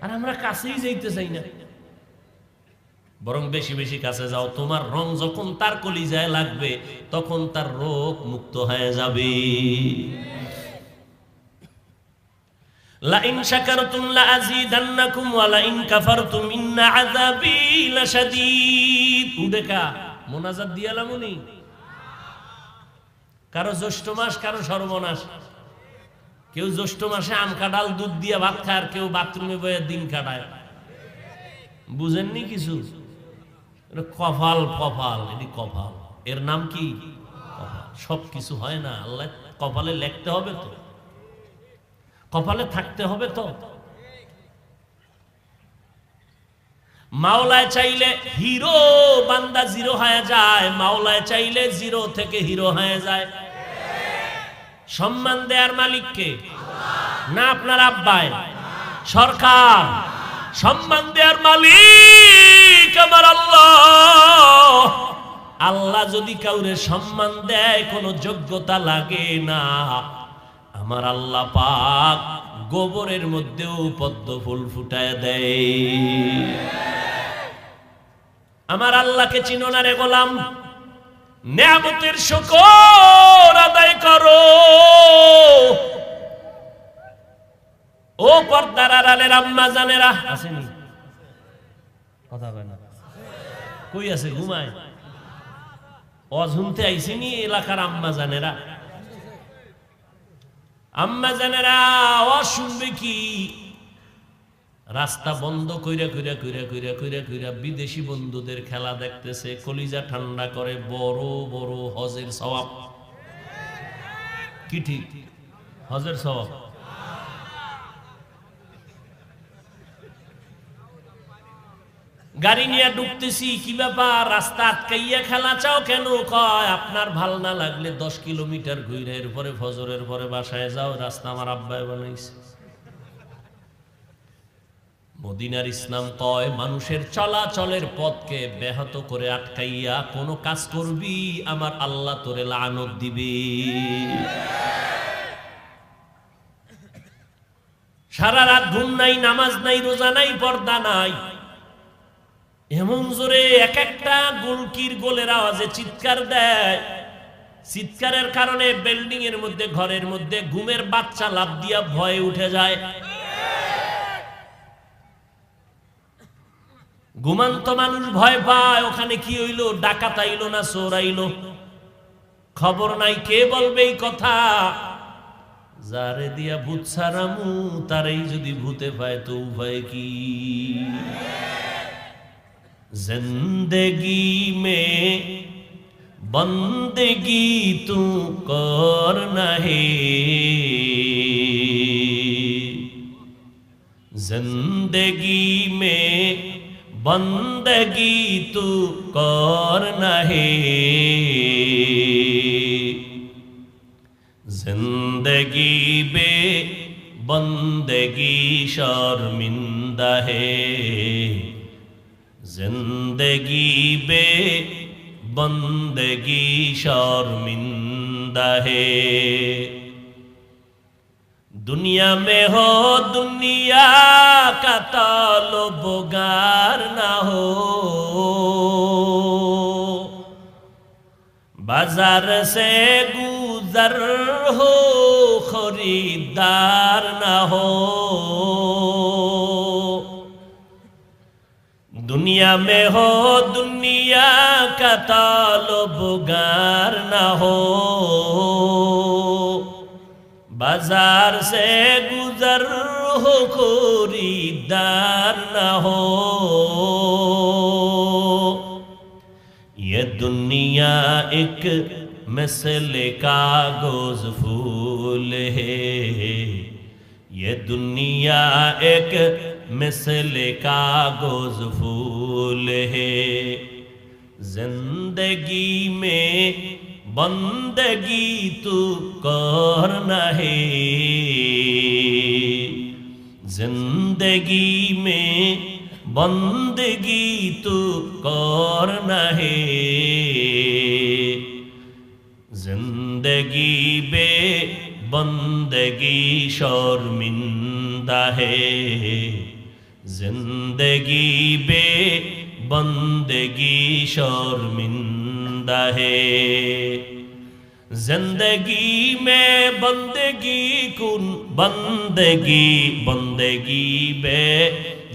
আর আমরা কাছেই যাইতে চাই না, বরং বেশি বেশি কাছে যাও। তোমার রং যখন তার কলিজায় লাগবে তখন তার রোগ মুক্ত হয়ে যাবে। লা ইন শাকারতুম লা আযীদান্নাকুম ওয়া লা ইন কাফারতুম ইন্না আযাবী লাশাদীদ। উদেকা মুনাজাত দিয়ালামুনি। কারো জ্যৈষ্ঠ মাস, কারো সর্বনাশ। কেউ জ্যৈষ্ঠ মাসে আম কাঁঠাল দুধ দিয়ে ভাত খায়, আর কেউ বাথরুমে বয়ে দিন কাটায়। বুঝেননি কিছু? কপাল, কপাল, এটি কপাল। এর নাম কি? কপাল। সব কিছু হয় না, আল্লাহ কপালে লিখতে হবে তো, কপালে থাকতে হবে তো। মাওলায় চাইলে হিরো বান্দা জিরো হয়ে যায়, মাওলায় চাইলে জিরো থেকে হিরো হয়ে যায়। সম্মান দেয়ার মালিককে না আপনার আব্বায়, সরকার। সম্মান দেয়ার মালিক আমার আল্লাহ। আল্লাহ যদি কাউরে সম্মান দেয় কোনো যোগ্যতা লাগে না। আমার আল্লাহ পাক গোবরের মধ্যেও পদ্ম ফুল ফুটায় দেয়। আমার আল্লাহকে চিনো না রে গোলাম? নেয়ামতের শুকর আদায় করো। ও পর্দার আড়ালের আম্মা জানেরা, আসেনি? কথা কয় না, কই আছে? ঘুমায়? অঝুমতে আইসেনি এলাকার আম্মা জানেরা? আম্মা জানেরা ও শুনবে কি? রাস্তা বন্ধ কইরা কইরা কইরা কইরা কইরা কইরা বিদেশি বন্ধুদের খেলা দেখতেছে, কলিজা ঠান্ডা করে। বড় বড় হজের সওয়াব। কি ঠিক? হজের সওয়াব। গাড়ি নিয়ে ঢুকতেছি, কি ব্যাপার? রাস্তা আটকাইয়া খেলা চাও কেন? কয় আপনার ভাল না লাগলে 10 কিলোমিটার ঘুরে এরপরে ফজরের পরে বাসায় যাও, রাস্তা আমার আব্বাই বানাইছে। মদিনার ইসলাম কয় মানুষের চলাচলের পথকে ব্যাহত করে আটকাইয়া কোনো কাজ করবি, আমার আল্লাহ তোরে লানত দিবে। সারা রাত ঘুম নাই, নামাজ নাই, রোজা নাই, পর্দা নাই, এমন জোরে এক একটা গুলকির গোলের আওয়াজে চিৎকার দেয়। চিৎকারের কারণে বিল্ডিং এর মধ্যে, ঘরের মধ্যে ঘুমের বাচ্চা লাফ দিয়া ভয়ে উঠে যায়। ঘুমান্ত মানুষ ভয় পায়, ওখানে কি হইলো? ডাকাত আইলো না চোর আইলো? খবর নাই। কে বলবে এই কথা? যারে দিয়া ভূত সারামু তারেই যদি ভূতে পায় তো উপায় কি? जिंदगी में बंदगी तू करना है, जिंदगी में बंदगी तू करना है, जिंदगी बे बंदगी शर्मिंदा है, जिंदगी बे बंदगी शर्मिंदा है। दुनिया में हो दुनिया का ताल्लुबगार ना हो, बाजार से गुजर हो खरीदार ना हो। दुनिया में हो दुनिया का ताल्लुबगार ना हो, बाजार से गुजर हो खरीदार ना हो। ये दुनिया एक मिसल कागज फूल है, ये दुनिया एक मिसल कागज फूल है। जिंदगी में बंदगी तू करना है, जिंदगी में बंदगी तू करना है। जिंदगी बे बंदगी शर्मिंदा है, जिंदगी बे बंदगी शर्मिंदा है। जिंदगी में बंदगी कुन बंदगी, बंदगी बे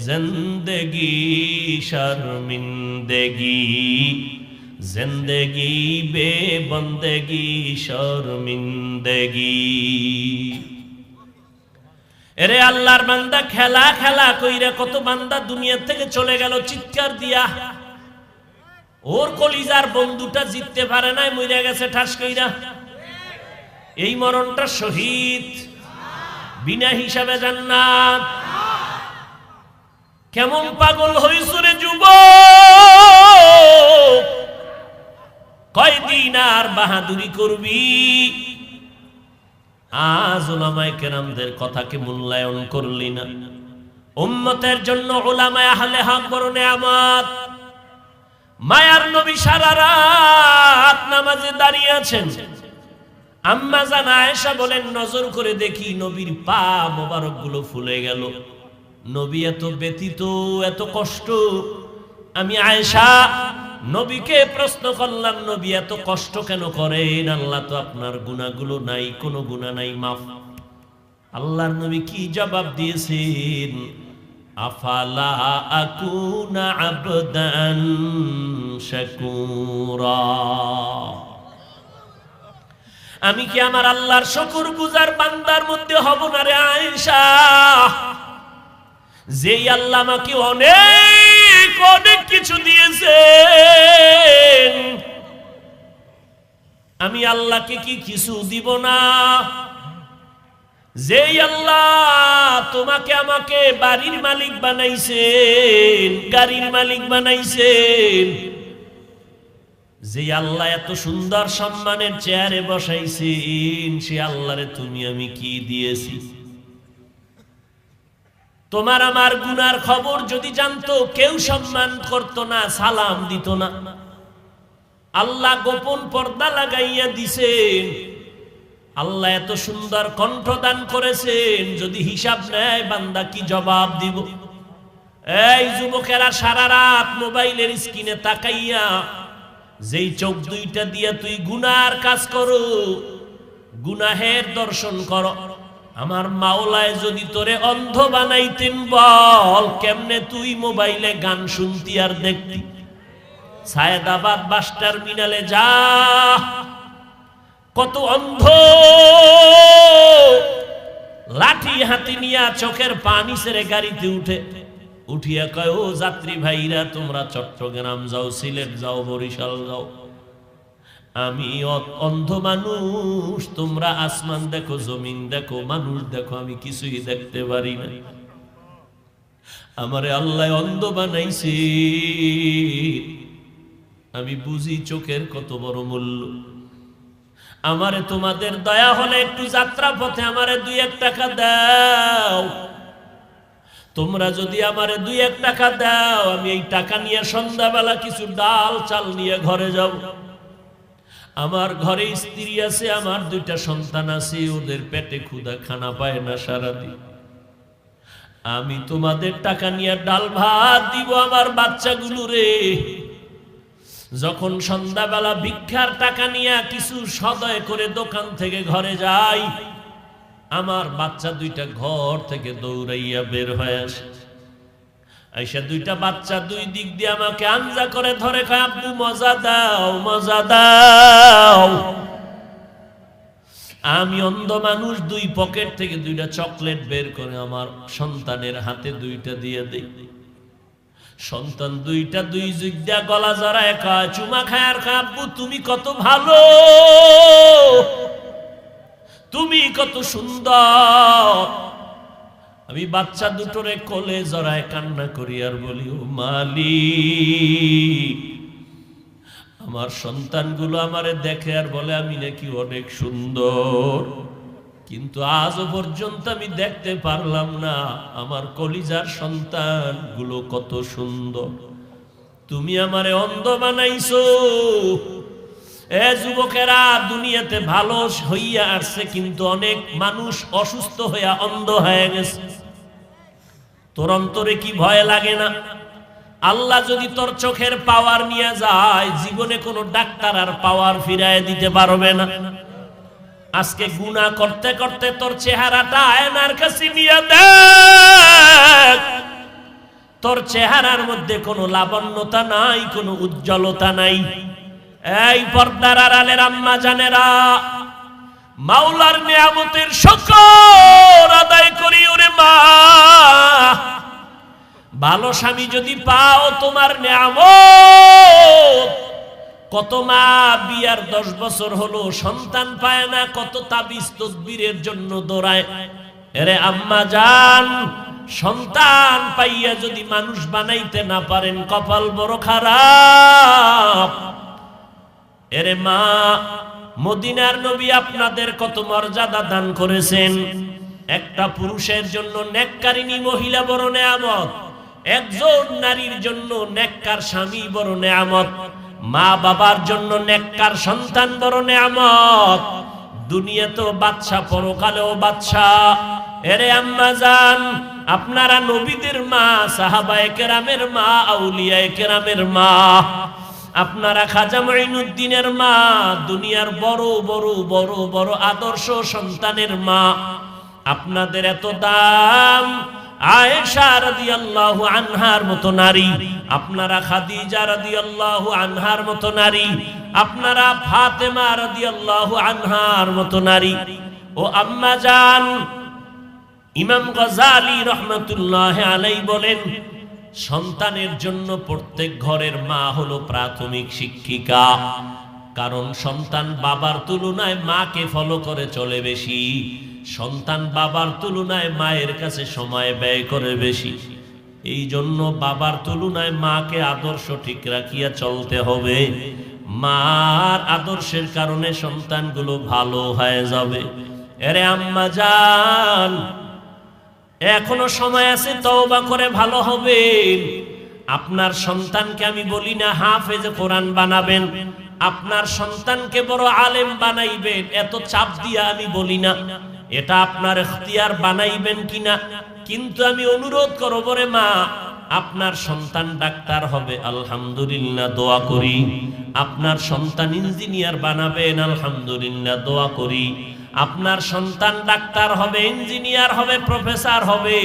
जिंदगी शर्मिंदगी, जिंदगी बे बंदगी शर्मिंदगी। এরে আল্লাহর বান্দা খেলা খেলা কইরা কত বান্দা দুনিয়া থেকে চলে গেল চিৎকার দিয়া। ওর কলিজার বন্ধুটা জিততে পারে নাই, মরে গেছে ঠাস কইরা। এই মরণটা শহীদ, বিনা হিসাবে জান্নাত। কেমন পাগল হইছো রে যুবক, কয়দিন আর বাহাদুরি করবি? আজ উলামায়ে কেরামদের কথাকে মূল্যায়ন করলি না। উম্মতের জন্য উলামায়ে আহলে হক বড় নেয়ামত। মায়ার নবী সারা রাত নামাজে দাঁড়িয়ে আছেন। আম্মা জান আয়েশা বলেন, নজর করে দেখি নবীর পা মোবারক গুলো ফুলে গেল। নবী এত ব্যথিত, এত কষ্ট। আমি আয়েশা নবীকে প্রশ্ন করলাম, নবী এত কষ্ট কেন করেন? আল্লাহ তো আপনার গুনাহগুলো নাই, কোনো গুনাহ নাই, মাফ। আল্লাহর নবী কি জবাব দিয়েছেন? আফালা আকুনা আবদান শাকুরা, আমি কি আমার আল্লাহর শুকর গুজার বান্দার মধ্যে হব না রে আয়েশা? যেই আল্লাহ আমাকে অনেক অনেক কিছু দিয়েছেন, আমি আল্লাহকে কি কিছু দিব না? যেই আল্লাহ তোমাকে আমাকে বাড়ির মালিক বানাইছেন, গাড়ির মালিক বানাইছেন, যে আল্লাহ এত সুন্দর সম্মানের চেয়ারে বসাইছেন, সে আল্লাহরে তুমি আমি কি দিয়েছি? তোমার আমার গুনার খবর যদি জানতো, কেউ সম্মান করত না, সালাম দিত না। আল্লাহ গোপন পর্দা লাগাইয়া দিছেন। আল্লাহ এত সুন্দর কণ্ঠদান করেছেন, যদি হিসাব নেয় বান্দা কি জবাব দিব? এই যুবকেরা সারা রাত মোবাইলের স্ক্রিনে তাকাইয়া যেই চোখ দুইটা দিয়া তুই গুনার কাজ করো, গুনাহের দর্শন করো, আমার মাওলায় যদি তোরে অন্ধ বানাইতেন, বল কেমনে তুই মোবাইলে গান শুনতি আর দেখতি? সায়েদাবাদ বাস টার্মিনালে যা, কত অন্ধ লাঠি হাতে নিয়া চোখের পানি ছেড়ে গাড়িতে উঠিয়া কয়, ও যাত্রী ভাইরা, তোমরা চট্টগ্রাম যাও, সিলেট যাও, বরিশাল যাও, আমি অন্ধ মানুষ, তোমরা আসমান দেখো, জমিন দেখো, মানুষ দেখো, আমি কিছুই দেখতে পারি না। আমারে আল্লাহ অন্ধ বানাইছে, আমি বুঝি চোখের কত বড় মূল্য। আমারে তোমাদের দয়া হলে একটু যাত্রা পথে আমারে 2-1 টাকা দাও, তোমরা যদি আমারে 2-1 টাকা দাও, আমি এই টাকা নিয়ে সন্ধ্যাবেলা কিছু ডাল চাল নিয়ে ঘরে যাব। আমার ঘরে স্ত্রী আছে, আমার 2টা সন্তান আছে, ওদের পেটে ক্ষুধা, খানা পায় না সারাদিন। আমি তোমাদের টাকা নিয়ে ডাল ভাত দিব আমার বাচ্চাগুলো রে। যখন সন্ধ্যাবেলা ভিক্ষার টাকা নিয়ে কিছু সদয় করে দোকান থেকে ঘরে যাই, আমার বাচ্চা 2টা ঘর থেকে দৌড়াইয়া বের হয়ে আসে। আইসা 2টা বাচ্চা 2 দিক দিয়ে আমাকে আঞ্জা করে ধরে, কয় আব্বু মজা দাও, মজা দাও। আমি অন্ধ মানুষ, 2 পকেট থেকে 2টা চকলেট বের করে আমার সন্তানের হাতে 2টা দিয়ে দেই। সন্তান 2টা 2 যুগ দিয়া গলা জড়ায় কয়, চুমা খায় আর কয় আব্বু তুমি কত ভালো, তুমি কত সুন্দর। আমি বাচ্চা দুটোরে কোলে জড়ায় কান্না করি আর বলি, ও মালিক, আমার সন্তানগুলো আমারে দেখে আর বলে আমি নাকি অনেক সুন্দর, কিন্তু আজও পর্যন্ত আমি দেখতে পারলাম না আমার কলিজার সন্তানগুলো কত সুন্দর। তুমি আমারে অন্ধ বানাইছো। এ যুবকেরা, দুনিয়াতে ভালো হইয়া আসছে, কিন্তু অনেক মানুষ অসুস্থ হইয়া অন্ধ হয়ে গেছে। তোর অন্তরে কি ভয় লাগে না? আল্লাহ যদি তোর চোখের পাওয়ার নিয়ে যায়, জীবনে কোনো ডাক্তার আর পাওয়ার ফিরায় দিতে পারবে না। আজকে গুনাহ করতে করতে তোর চেহারাটা আয়নার কাছে নিয়ে দেখ, তোর চেহারার মধ্যে কোনো লাবণ্যতা নাই, কোনো উজ্জ্বলতা নাই। এই পর্দার আড়ালের আম্মা জানেরা, মাওলার নিয়ামতের শুকর আদায় করি ওরে মা। ভালো স্বামী যদি পাও তোমার নিয়ামত। কত মা বিয়ার 10 বছর হলো সন্তান পায় না, কত তাবিজ তদবিরের জন্য দৌড়ায়। এরে আম্মা জান, সন্তান পাইয়া যদি মানুষ বানাইতে না পারেন, কপাল বড় খারাপ। এরে মা, মদিনার নবী আপনাদের কত মর্যাদা দান করেছেন। একটা পুরুষের জন্য নেককারিনী মহিলা বড় নেয়ামত, একজন নারীর জন্য নেককার স্বামী বড় নেয়ামত, মা বাবার জন্য নেককার সন্তান বড় নেয়ামত। দুনিয়াতেও বাদশা, পরকালেও বাদশা। এরে আম্মা জান, আপনারা নবীদের মা, সাহাবায়ে কেরামের মা, আউলিয়ায়ে কেরামের মা, আপনারা খাজা মুঈনুদ্দিনের মা, দুনিয়ার বড় বড় বড় বড় আদর্শ সন্তানের মা। আপনাদের এত দাম। আয়েশা রাদিয়াল্লাহু আনহার মতো নারী, আপনারা খাদিজা রাদিয়াল্লাহু আনহার মতো নারী, আপনারা ফাতেমা রাদিয়াল্লাহু আনহার মতো নারী। ও আম্মা জান, ইমাম গজালি রহমাতুল্লাহ আলাইহি বলেন, সন্তানের জন্য প্রত্যেক ঘরের মা হলো প্রাথমিক শিক্ষিকা। কারণ সন্তান বাবার তুলনায় মাকে ফলো করে চলে বেশি, সন্তান বাবার তুলনায় মায়ের কাছে সময় ব্যয় করে বেশি। এই জন্য বাবার তুলনায় মাকে আদর্শ ঠিক রাখিয়া চলতে হবে। মার আদর্শের কারণে সন্তানগুলো ভালো হয়ে যাবে। এরে আম্মা জান, এখনো সময় আছে, তওবা করে ভালো হবেন। আপনার সন্তানকে আমি বলি না হাফেজে কোরআন বানাবেন, আপনার সন্তানকে বড় আলেম বানাইবেন, এত চাপ দিয়া আমি বলি না। এটা আপনার ইখতিয়ার, বানাইবেন কিনা। কিন্তু আমি অনুরোধ করব রে মা, আপনার সন্তান ডাক্তার হবে, আলহামদুলিল্লাহ, দোয়া করি। আপনার সন্তান ইঞ্জিনিয়ার বানাবেন, আলহামদুলিল্লাহ, দোয়া করি। আপনার সন্তান ডাক্তার হবে, ইঞ্জিনিয়ার হবে, প্রফেসর হবে,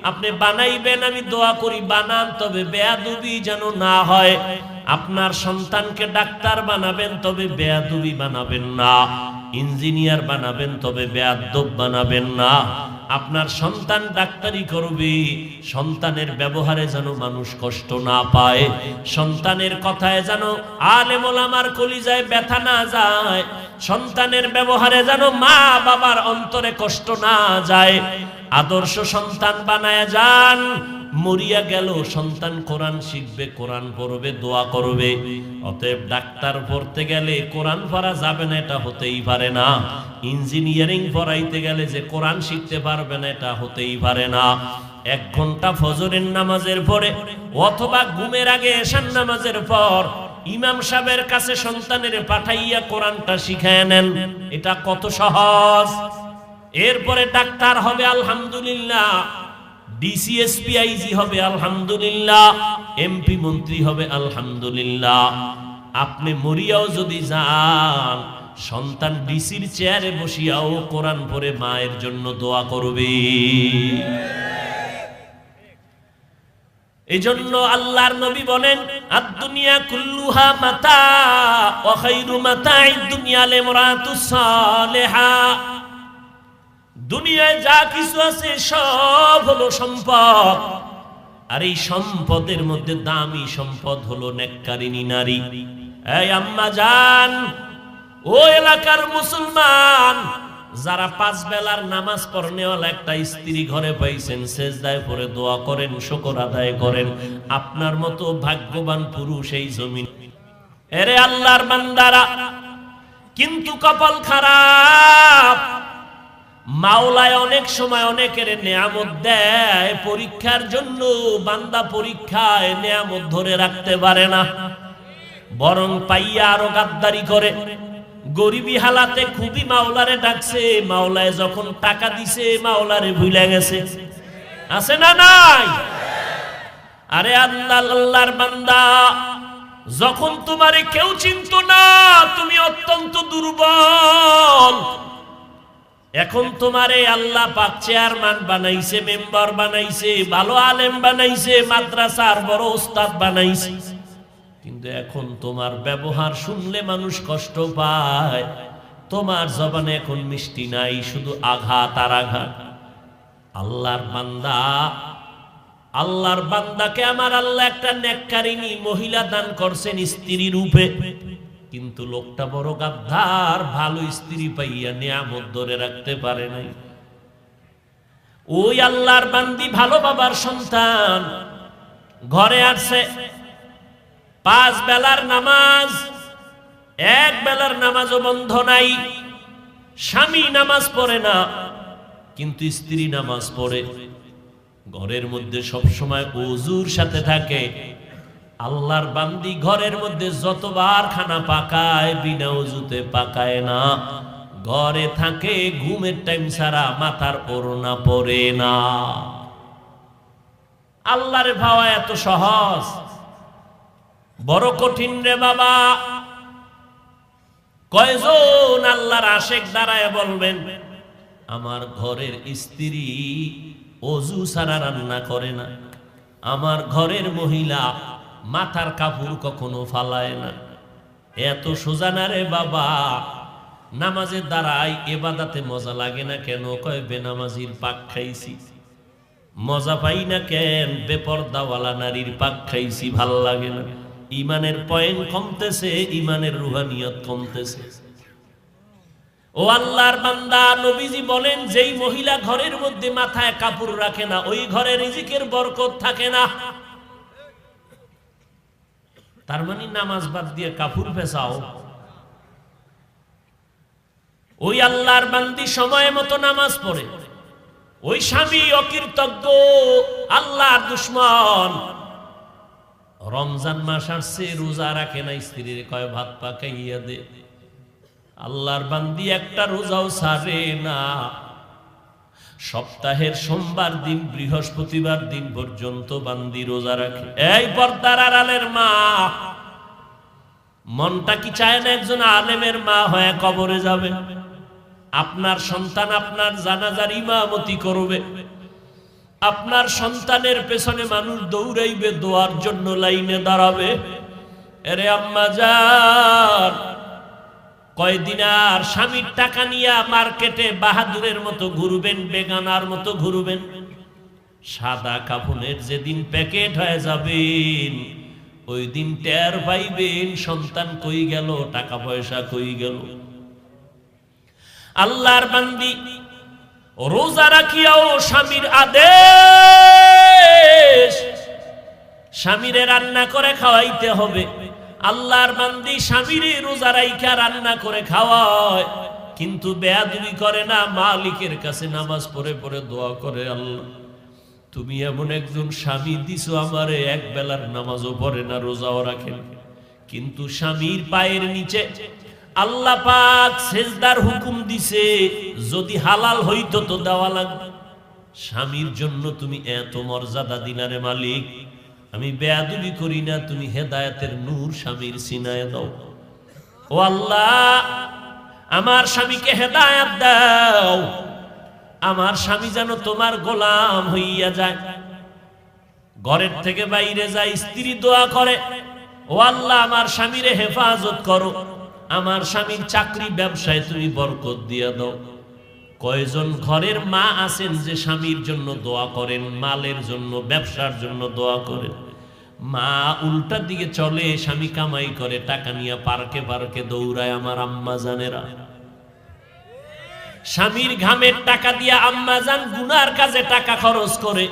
আপনি বানাইবেন, আমি দোয়া করি। বানান, তবে বেয়াদবি যেন না হয়। আপনার সন্তানকে ডাক্তার বানাবেন, তবে বেয়াদবি বানাবেন না। ইঞ্জিনিয়ার বানাবেন, তবে বেয়াদব বানাবেন না। আপনার সন্তান ডাক্তারি করবে, সন্তানের ব্যবহারে যেন মানুষ কষ্ট না পায়, সন্তানের কথায় যেন আলেম ওলামার কলিজায় ব্যথা না যায়, সন্তানের ব্যবহারে যেন মা বাবার অন্তরে কষ্ট না যায়। আদর্শ সন্তান বানায় যান। মরিয়া গেল, সন্তান কোরআন শিখবে, কোরআন পড়বে, দোয়া করবে। অতএব ডাক্তার পড়তে গেলে কোরআন পড়া যাবে না, এটা হতেই পারে না। ইঞ্জিনিয়ারিং পড়াইতে গেলে যে কোরআন শিখতে পারবে না, এটা হতেই পারে না। 1 ঘন্টা ফজরের নামাজের পরে অথবা ঘুমের আগে এশার নামাজের পর ইমাম সাহেবের কাছে সন্তানের পাঠাইয়া কোরআনটা শিখায় নেন। এটা কত সহজ। এরপরে ডাক্তার হবে আলহামদুলিল্লাহ, ডিসিএসপি আইজি হবে আলহামদুলিল্লাহ, এমপি মন্ত্রী হবে আলহামদুলিল্লাহ। আপনি মরিয়াও যদি যান, সন্তান ডিসির চেয়ারে বসিয়াও কোরআন পড়ে মায়ের জন্য দোয়া করবে। এজন্য আল্লাহর নবী বলেন, আদ-দুনিয়া কুল্লুহা মাতা ওয়া খায়রু মাতা'id দুনিয়া লিমরাতুস সালিহা। দুনিয়ায় যা কিছু আছে সব হলো সম্পদ, আর এই সম্পদের মধ্যে দামি সম্পদ হলো নেককারিনী নারী। এই আম্মা জান, ও এলাকার মুসলমান, যারা 5 বেলার নামাজ পড়নেওয়ালা একটা স্ত্রী ঘরে পাইছেন, সেজদায় পড়ে দোয়া করেন, শুকর আদায় করেন, আপনার মতো ভাগ্যবান পুরুষ এই জমিন। এরে আল্লাহর বান্দারা, কিন্তু কপাল খারাপ, মাওলায় অনেক সময় অনেকের নেয়ামত দেয় পরীক্ষার জন্য, বান্দা পরীক্ষায় নেয়ামত ধরে রাখতে পারে না, বরং পাইয়া আরো গাদ্দারি করে। গরিবী হালাতে খুবই মাওলারে ডাকছে, মাওলায় যখন টাকা দিছে মাওলারে ভুলে গেছে। আছে না নাই? আরে আল্লাহর বান্দা, যখন তোমারে কেউ চিনত না, তুমি অত্যন্ত দুর্বল, এখন তোমারে আল্লাহ পাক চেয়ারম্যান বানাইছে, মেম্বার বানাইছে, ভালো আলেম বানাইছে, মাদ্রাসার বড় ওস্তাদ বানাইছে, কিন্তু এখন তোমার ব্যবহার শুনলে মানুষ কষ্ট পায়। তোমার জবানে এখন মিষ্টি নাই, শুধু আঘাত আর আঘাত। আল্লাহর বান্দাকে আমার আল্লাহ একটা নেককারিনী মহিলা দান করছেন স্ত্রী রূপে, কিন্তু লোকটা বড় গাদ্দার, ভালো স্ত্রী পাইয়া নিয়ামত ধরে রাখতে পারে নাই। ওই আল্লাহর বান্দি ভালো বাবার সন্তান, ঘরে আসছে 5 বেলার নামাজ, 1 বেলার নামাজও বন্ধ নাই। স্বামী নামাজ পড়ে না, কিন্তু স্ত্রী নামাজ পড়ে, ঘরের মধ্যে সব সময় ওযুর সাথে থাকে। আল্লাহর বান্দি ঘরের মধ্যে যতবার খানা পাকায় বিনা ওযুতে পাকায় না, ঘরে থাকে ঘুমের টাইম ছাড়া মাথার ওড়না পরে না। আল্লাহরে ভাবা এত সহজ, বড় কঠিন রে বাবা। কয়জন আল্লাহর আশেক দাঁড়ায় বলবেন, আমার ঘরের স্ত্রী ওযু ছাড়া রান্না করে না, আমার ঘরের মহিলা মাথার কাপড় কখনো ফালায় না। এত সোজা না রে বাবা। নামাজের দ্বারাই ইবাদতে মজা লাগে না কেন? কয় বেনামাজির পাক খাইছি। মজা পাই না কেন? বেপরদাওয়ালা নারীর পাক খাইছি, ভাল লাগে না। ইমানের পয়েন্ট কমতেছে, ইমানের রুহানিয়ত কমতেছে। ও আল্লাহর বান্দা, নবীজি বলেন, যেই মহিলা ঘরের মধ্যে মাথায় কাপড় রাখে না, ওই ঘরে রিজিকের বরকত থাকে না। তার মানে নামাজ বাদ দিয়ে কাপড় পেছাও। ওই আল্লাহর বান্দি সময় মতো নামাজ পড়ে, ওই স্বামী অকৃতজ্ঞ, আল্লাহর দুশমন। রমজান মাস আসছে, রোজা রাখে না, স্ত্রীর কয় ভাত পাকাইয়া দে। আল্লাহর বান্দি একটা রোজাও ছাড়ে না। সপ্তাহের সোমবার দিন বৃহস্পতিবার দিন পর্যন্ত বান্দি রোজা রাখে। এই পর্দার আড়ালের মা, মনটা কি চায় না একজন আলেমের মা হয়ে কবরে যাবে? আপনার সন্তান আপনার জানাজার ইমামতি করবে, আপনার সন্তানের পেছনে মানুষ দৌড়াইবে, দোয়ার জন্য লাইনে দাঁড়াবে। এরে আম্মা জান, কয়দিন আর স্বামীর টাকা নিয়ে মার্কেটে বাহাদুরের মতো ঘুরবেন, বেগানার মতো ঘুরবেন? সাদা কাফনের যেদিন প্যাকেট হয়ে যাবেন, ওই দিন টের পাইবেন সন্তান কই গেল, টাকা পয়সা কই গেল। আল্লাহর বান্দি রোজা রাখিয়াও স্বামীর আদেশ স্বামীরে রান্না করে খাওয়াইতে হবে। আল্লাহর বান্দি স্বামীরে রোজা রাইখা রান্না করে খাওয়ায়, কিন্তু বেয়াদবি করে না, মালিকের কাছে নামাজ পড়ে পড়ে দোয়া করে, আল্লাহ তুমি এমন একজন স্বামী দিছো আমারে, এক বেলার নামাজও পড়ে না, রোজাও রাখেন, কিন্তু স্বামীর পায়ের নিচে আল্লাহ পাক সেজদার হুকুম দিছে, যদি হালাল হইতো তো দেওয়া লাগবে। স্বামীর জন্য তুমি এত মর্যাদা দিলারে মালিক, আমি বেয়াদবি করি না, তুমি হেদায়েতের নূর স্বামীর সিনায় দাও। ও আল্লাহ, আমার স্বামীকে হেদায়েত দাও, আমার স্বামী যেন তোমার গোলাম হইয়া যায়। ঘরের থেকে বাইরে যায়, স্ত্রী দোয়া করে, ও আল্লাহ আমার স্বামীরে হেফাজত করো, আমার স্বামীর চাকরি ব্যবসায় তুমি বরকত দিয়া দাও। কয়জন ঘরের মা আছেন যে স্বামীর জন্য দোয়া করেন, মালের জন্য, ব্যবসার জন্য দোয়া করেন? মা উল্টার দিকে চলে, স্বামী কামাই করে, টাকা নিয়ে পার্কে পার্কে দৌড়ায়। আমার আম্মা জানেরা, স্বামীর ঘামের টাকা দিয়ে আম্মা জান গুনার কাজে টাকা খরচ করে।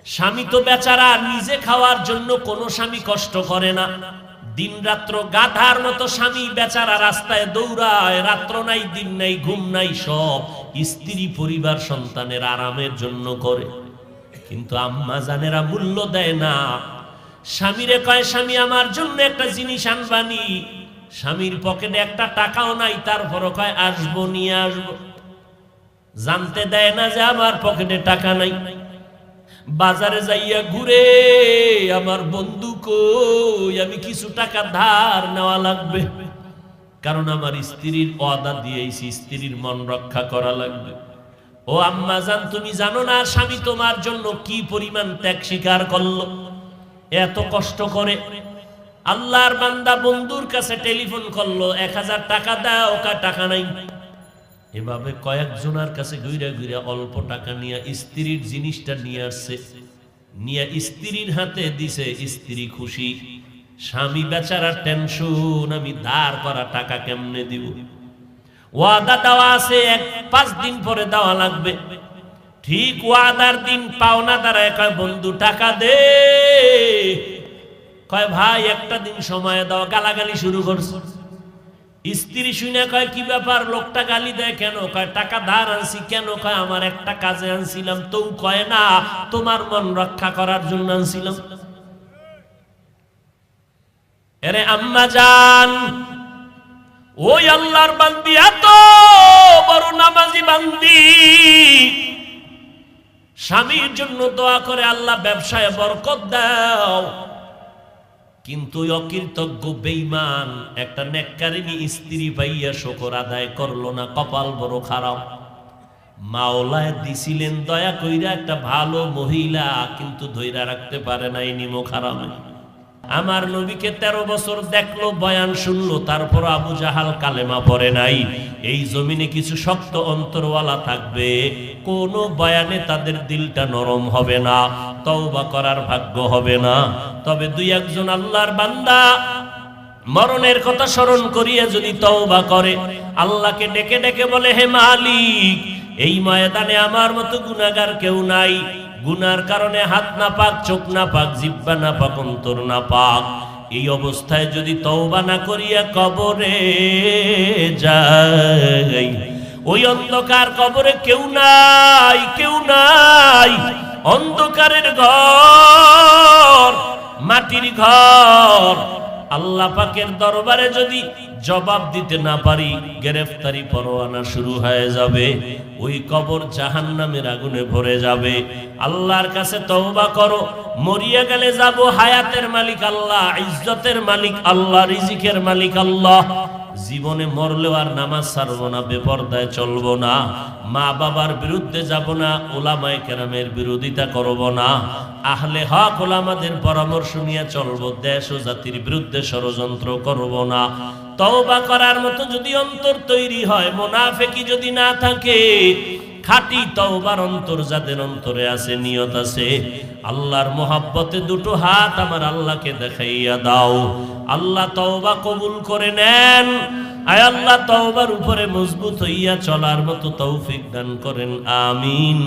স্বামী তো বেচারা নিজে খাওয়ার জন্য কোনো স্বামী কষ্ট করে না, দিন রাত্র গাধার মতো স্বামী বেচারা রাস্তায় দৌড়ায়, রাত্র নাই দিন নাই ঘুম নাই, সব স্ত্রী পরিবার সন্তানের আরামের জন্য করে। কিন্তু আম্মা জানেরা মূল্য দেয় না। স্বামীরে কয়, স্বামী আমার জন্য একটা জিনিস আনবানি, স্বামীর পকেটে একটা টাকাও নাই, তারপরও কয় আসবো, নিয়ে আসবো। জানতে দেয় না যে আমার পকেটে টাকা নাই। বাজারে যাইয়া ঘুরে, আমার বন্ধু কই, আমি কিছু টাকা ধার নেওয়া লাগবে, কারণ আমার স্ত্রীর ওয়াদা দিয়েছি, স্ত্রীর মন রক্ষা করা লাগবে। ও আম্মা জান, তুমি জানো না স্বামী তোমার জন্য কি পরিমাণ ত্যাগ স্বীকার করলো, এত কষ্ট করে। আল্লাহর বান্দা বন্ধুর কাছে টেলিফোন করলো, 1000 টাকা দাও, টাকা নাই। এভাবে কয়েকজনের কাছে ঘুরে ঘুরে অল্প টাকা নিয়ে স্ত্রীর জিনিসটা নিয়ে আসছে, নিয়ে স্ত্রীর হাতে দিছে। স্ত্রী খুশি, স্বামী বেচারা টেনশন, আমি ধার করা টাকা কেমনে দিব। ওয়াদা দেওয়া আছে 5 দিন পরে দেওয়া লাগবে। ঠিক ওয়াদার দিন পাওনা দাঁড়ায়, কয় বন্ধু টাকা দে। কয় ভাই একটা দিন সময় দাও। গালাগালি শুরু করছে। স্ত্রী শুনে কয় কি ব্যাপার, লোকটা গালি দেয় কেন? কয় টাকা ধার আনছি। কেন? কয় আমার একটা কাজে আনছিলাম। তো কয় না, তোমার মন রক্ষা করার জন্য আনছিলাম। আরে আম্মা জান, ওই আল্লাহর বান্দি, এত বড় নামাজি বান্দি, স্বামীর জন্য দোয়া করে, আল্লাহ ব্যবসায় বরকত দাও। কিন্তু অকৃতজ্ঞ বেঈমান একটা নেককারিনী স্ত্রী পাইয়া শুকর আদায় করলো না, কপাল বড় খারাপ। মাওলায় দিছিলেন দয়া কইরা একটা ভালো মহিলা, কিন্তু ধইরা রাখতে পারে নাই নিমক হারামে। আমার নবীকে 13 বছর দেখলো, বয়ান শুনলো, তারপর আবু জাহাল কালেমা পড়ে নাই। এই জমিনে কিছু শক্ত অন্তরওয়ালা থাকবে, কোন বয়ানে তাদের দিলটা নরম হবে না, তওবা করার ভাগ্য হবে না। তবে 2-1 আল্লাহর বান্দা মরণের কথা স্মরণ করিয়া যদি তওবা করে, আল্লাহকে ডেকে ডেকে বলে, হে মালিক, এই ময়দানে আমার মতো গুনাহগার কেউ নাই। গুনার কারণে হাত না পাক, চোখ না পাক, জিহ্বা না পাক, অন্তর না পাক। এই অবস্থায় যদি তওবা না করিয়া কবরে যাই, ওই অন্ধকার কবরে কেউ নাই, কেউ নাই। অন্ধকারের ঘর, মাটির ঘর, আল্লাহ পাকের দরবারে যদি জবাব দিতে না পারি, গ্রেফতারি পরোয়ানা শুরু হয়ে যাবে। ওই কবর জাহান্নামের আগুনে ভরে যাবে। আল্লাহর কাছে তওবা করো। মরিয়া গেলে যাব, হায়াতের মালিক আল্লাহ, ইজ্জতের মালিক আল্লাহ, রিজিকের মালিক আল্লাহ। জীবনে মরলেও আর নামাজ ছাড়বো না, বেপরদায় চলবো না, মা বাবার বিরুদ্ধে যাব না, ওলামায়ে কেরামের বিরোধিতা করব না, আহলে হক ওলামাদের পরামর্শ নিয়ে চলবো, দেশ ও জাতির বিরুদ্ধে ষড়যন্ত্র করব না। তওবা করার মতো যদি অন্তর তৈরি হয়, মুনাফিকি যদি না থাকে, খাঁটি তওবার অন্তর যাদের অন্তরে আছে, নিয়ত আছে, আল্লাহর মোহাব্বতে 2 হাত আমার আল্লাহকে দেখাইয়া দাও। আল্লাহ তওবা কবুল করে নেন। আয় আল্লাহ, তওবার উপরে মজবুত হইয়া চলার মতো তৌফিক দান করেন। আমিন।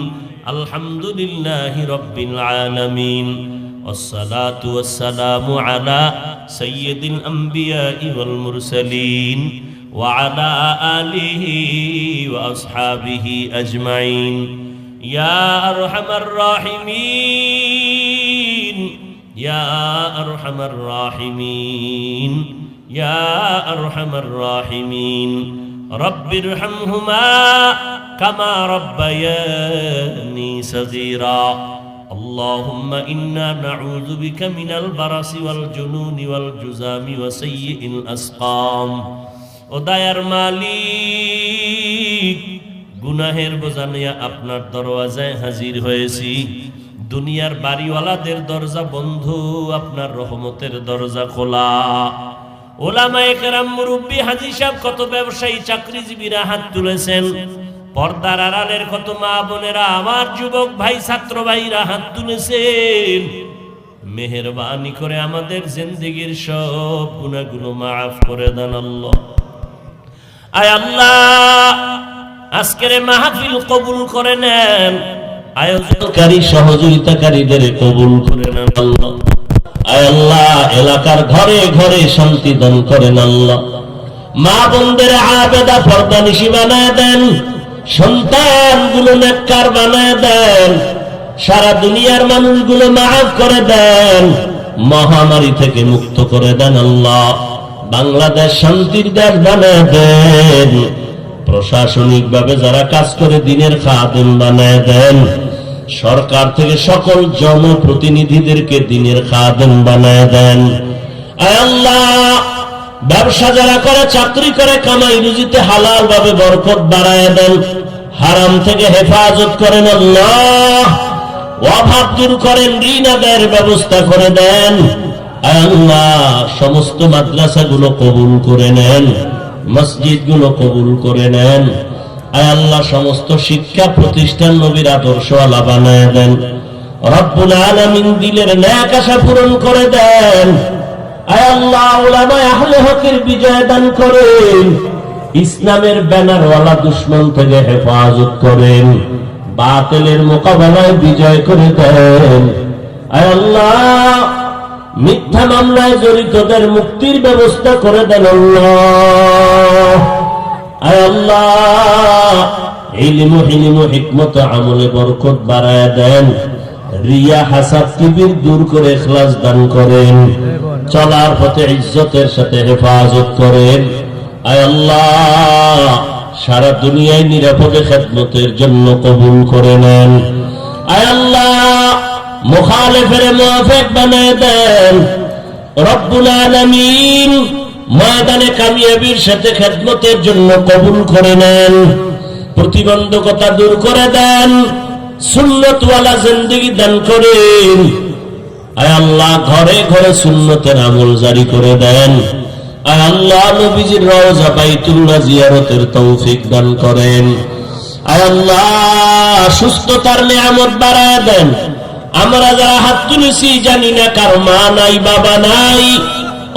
আলহামদুলিল্লাহি রাব্বিল আলামিন। والصلاة والسلام على سيد الأنبياء والمرسلين وعلى آله وأصحابه أجمعين يا أرحم الراحمين يا أرحم الراحمين يا أرحم الراحمين رب ارحمهما كما ربياني صغيرا اللهم إنا نعوذ بك من البرص والجنون والجذام وسيء الأسقام ও দয়ার মালিক গুনাহের বোঝা নিয়ে আপনার দরওয়াজায় হাজির হয়েছি দুনিয়ার বাড়িওয়ালাদের দরজা বন্ধ আপনার রহমতের দরজা খোলা ওলামায়ে কেরাম মুরব্বি হাজী সাহেব কত ব্যবসায়ী চাকরিজীবীরা হাত তুলেছেন পর্দার আড়ালের কত মা বোনেরা আমার যুবক ভাই ছাত্র ভাইরা হাত তুলেছেন মেহেরবানি করে আমাদের জিন্দেগীর সব গুনাহগুলো মাফ করে দেন আল্লাহ আয় আল্লাহ আজকের মাহফিল কবুল করে নেন আয়োজনকারী সহযোগিতাকারীদের কবুল করে নেন আল্লাহ আয় আল্লাহ এলাকার ঘরে ঘরে শান্তি দান করেন আল্লাহ মা বোনদের আবেদা পর্দানিশী বানায় দেন সন্তানগুলো নেককার বানায় দেন সারা দুনিয়ার মানুষগুলো মাফ করে দেন মহামারী থেকে মুক্ত করে দেন আল্লাহ বাংলাদেশ শান্তির দেশ বানায় দেন প্রশাসনিকভাবে যারা কাজ করে দিনের খাদেম বানায় দেন সরকার থেকে সকল জনপ্রতিনিধিদেরকে দিনের খাদেম বানায় দেন আয় আল্লাহ ব্যবসা যারা করে চাকরি করে কামাই রুজিতে হালাল ভাবে বরকত বাড়ায় দেন হারাম থেকে হেফাজত করেন আল্লাহ অভাব দূর করেন ঋণ আদায়ের ব্যবস্থা করে দেন আয় আল্লাহ সমস্ত মাদ্রাসাগুলো কবুল করে নেন মসজিদগুলো কবুল করে নেন আয় আল্লাহ সমস্ত শিক্ষা প্রতিষ্ঠান নবীর আদর্শওয়ালা বানায় দেন রব্বুল আলামিন দিলের ন্যাক আশা পূরণ করে দেন আয় আল্লাহ উলামায়ে আহলে হকের বিজয় দান করেন ইসলামের ব্যানারওয়ালা দুশমন থেকে হেফাজত করেন বাতিলের মোকাবেলায় বিজয় করে দেন আয় আল্লাহ মিথ্যা মামলায় জড়িতদের মুক্তির ব্যবস্থা করে দেন আল্লাহ আয় আল্লাহ ইলম হিকমত আমলে বরকত বাড়ায় দেন রিয়া হাসাদ কিবির দূর করে ইখলাস দান করেন চলার পথে ইজ্জতের সাথে হেফাজত করেন আয় আল্লাহ সারা দুনিয়ায় নিরাপদে খেদমতের জন্য কবুল করে নেন আয় আল্লাহ মুখালিফের মুওয়াফিক বানায় দেন রব্বুল আলামিন ময়দানে কামিয়াবির সাথে খেদমতের জন্য কবুল করে নেন প্রতিবন্ধকতা দূর করে দেন সুন্নতওয়ালা জিন্দেগি দান করেন আয় আল্লাহ ঘরে ঘরে সুন্নতের আমল জারি করে দেন আয় আল্লাহ নবীজির রওজা বাইতুল্লাহ জিয়ারতের তৌফিক দান করেন আয় আল্লাহ সুস্থতার নিয়ামত বাড়ায় দেন আমরা যারা হাত তুলেছি জানি না কার মা নাই বাবা নাই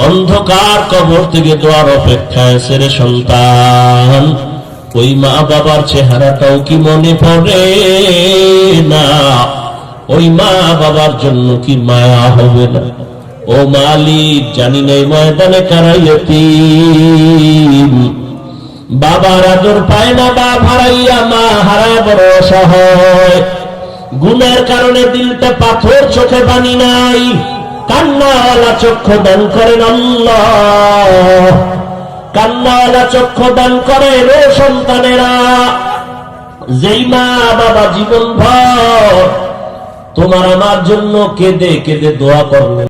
অন্ধকার কবর থেকে দোয়ার অপেক্ষায় ছেড়ে সন্তান ওই মা বাবার চেহারাটাও কি মনে পড়ে না ওই মা বাবার জন্য কি মায়া হবে না ও মালিক জানি না এই ময়দানে কারা ইয়তীম বাবার আদর পায় না বাপ হারাইয়া মা হারায় বড় অসহায় গুনার কারণে দিলটা পাথর চোখে পানি নাই কান্নাওয়ালা চক্ষু দান করেন আল্লাহ কান্নাওয়ালা চক্ষু দান করেন ও সন্তানেরা যেই মা বাবা জীবন ভর তোমার আমার জন্য কেঁদে কেঁদে দোয়া করলেন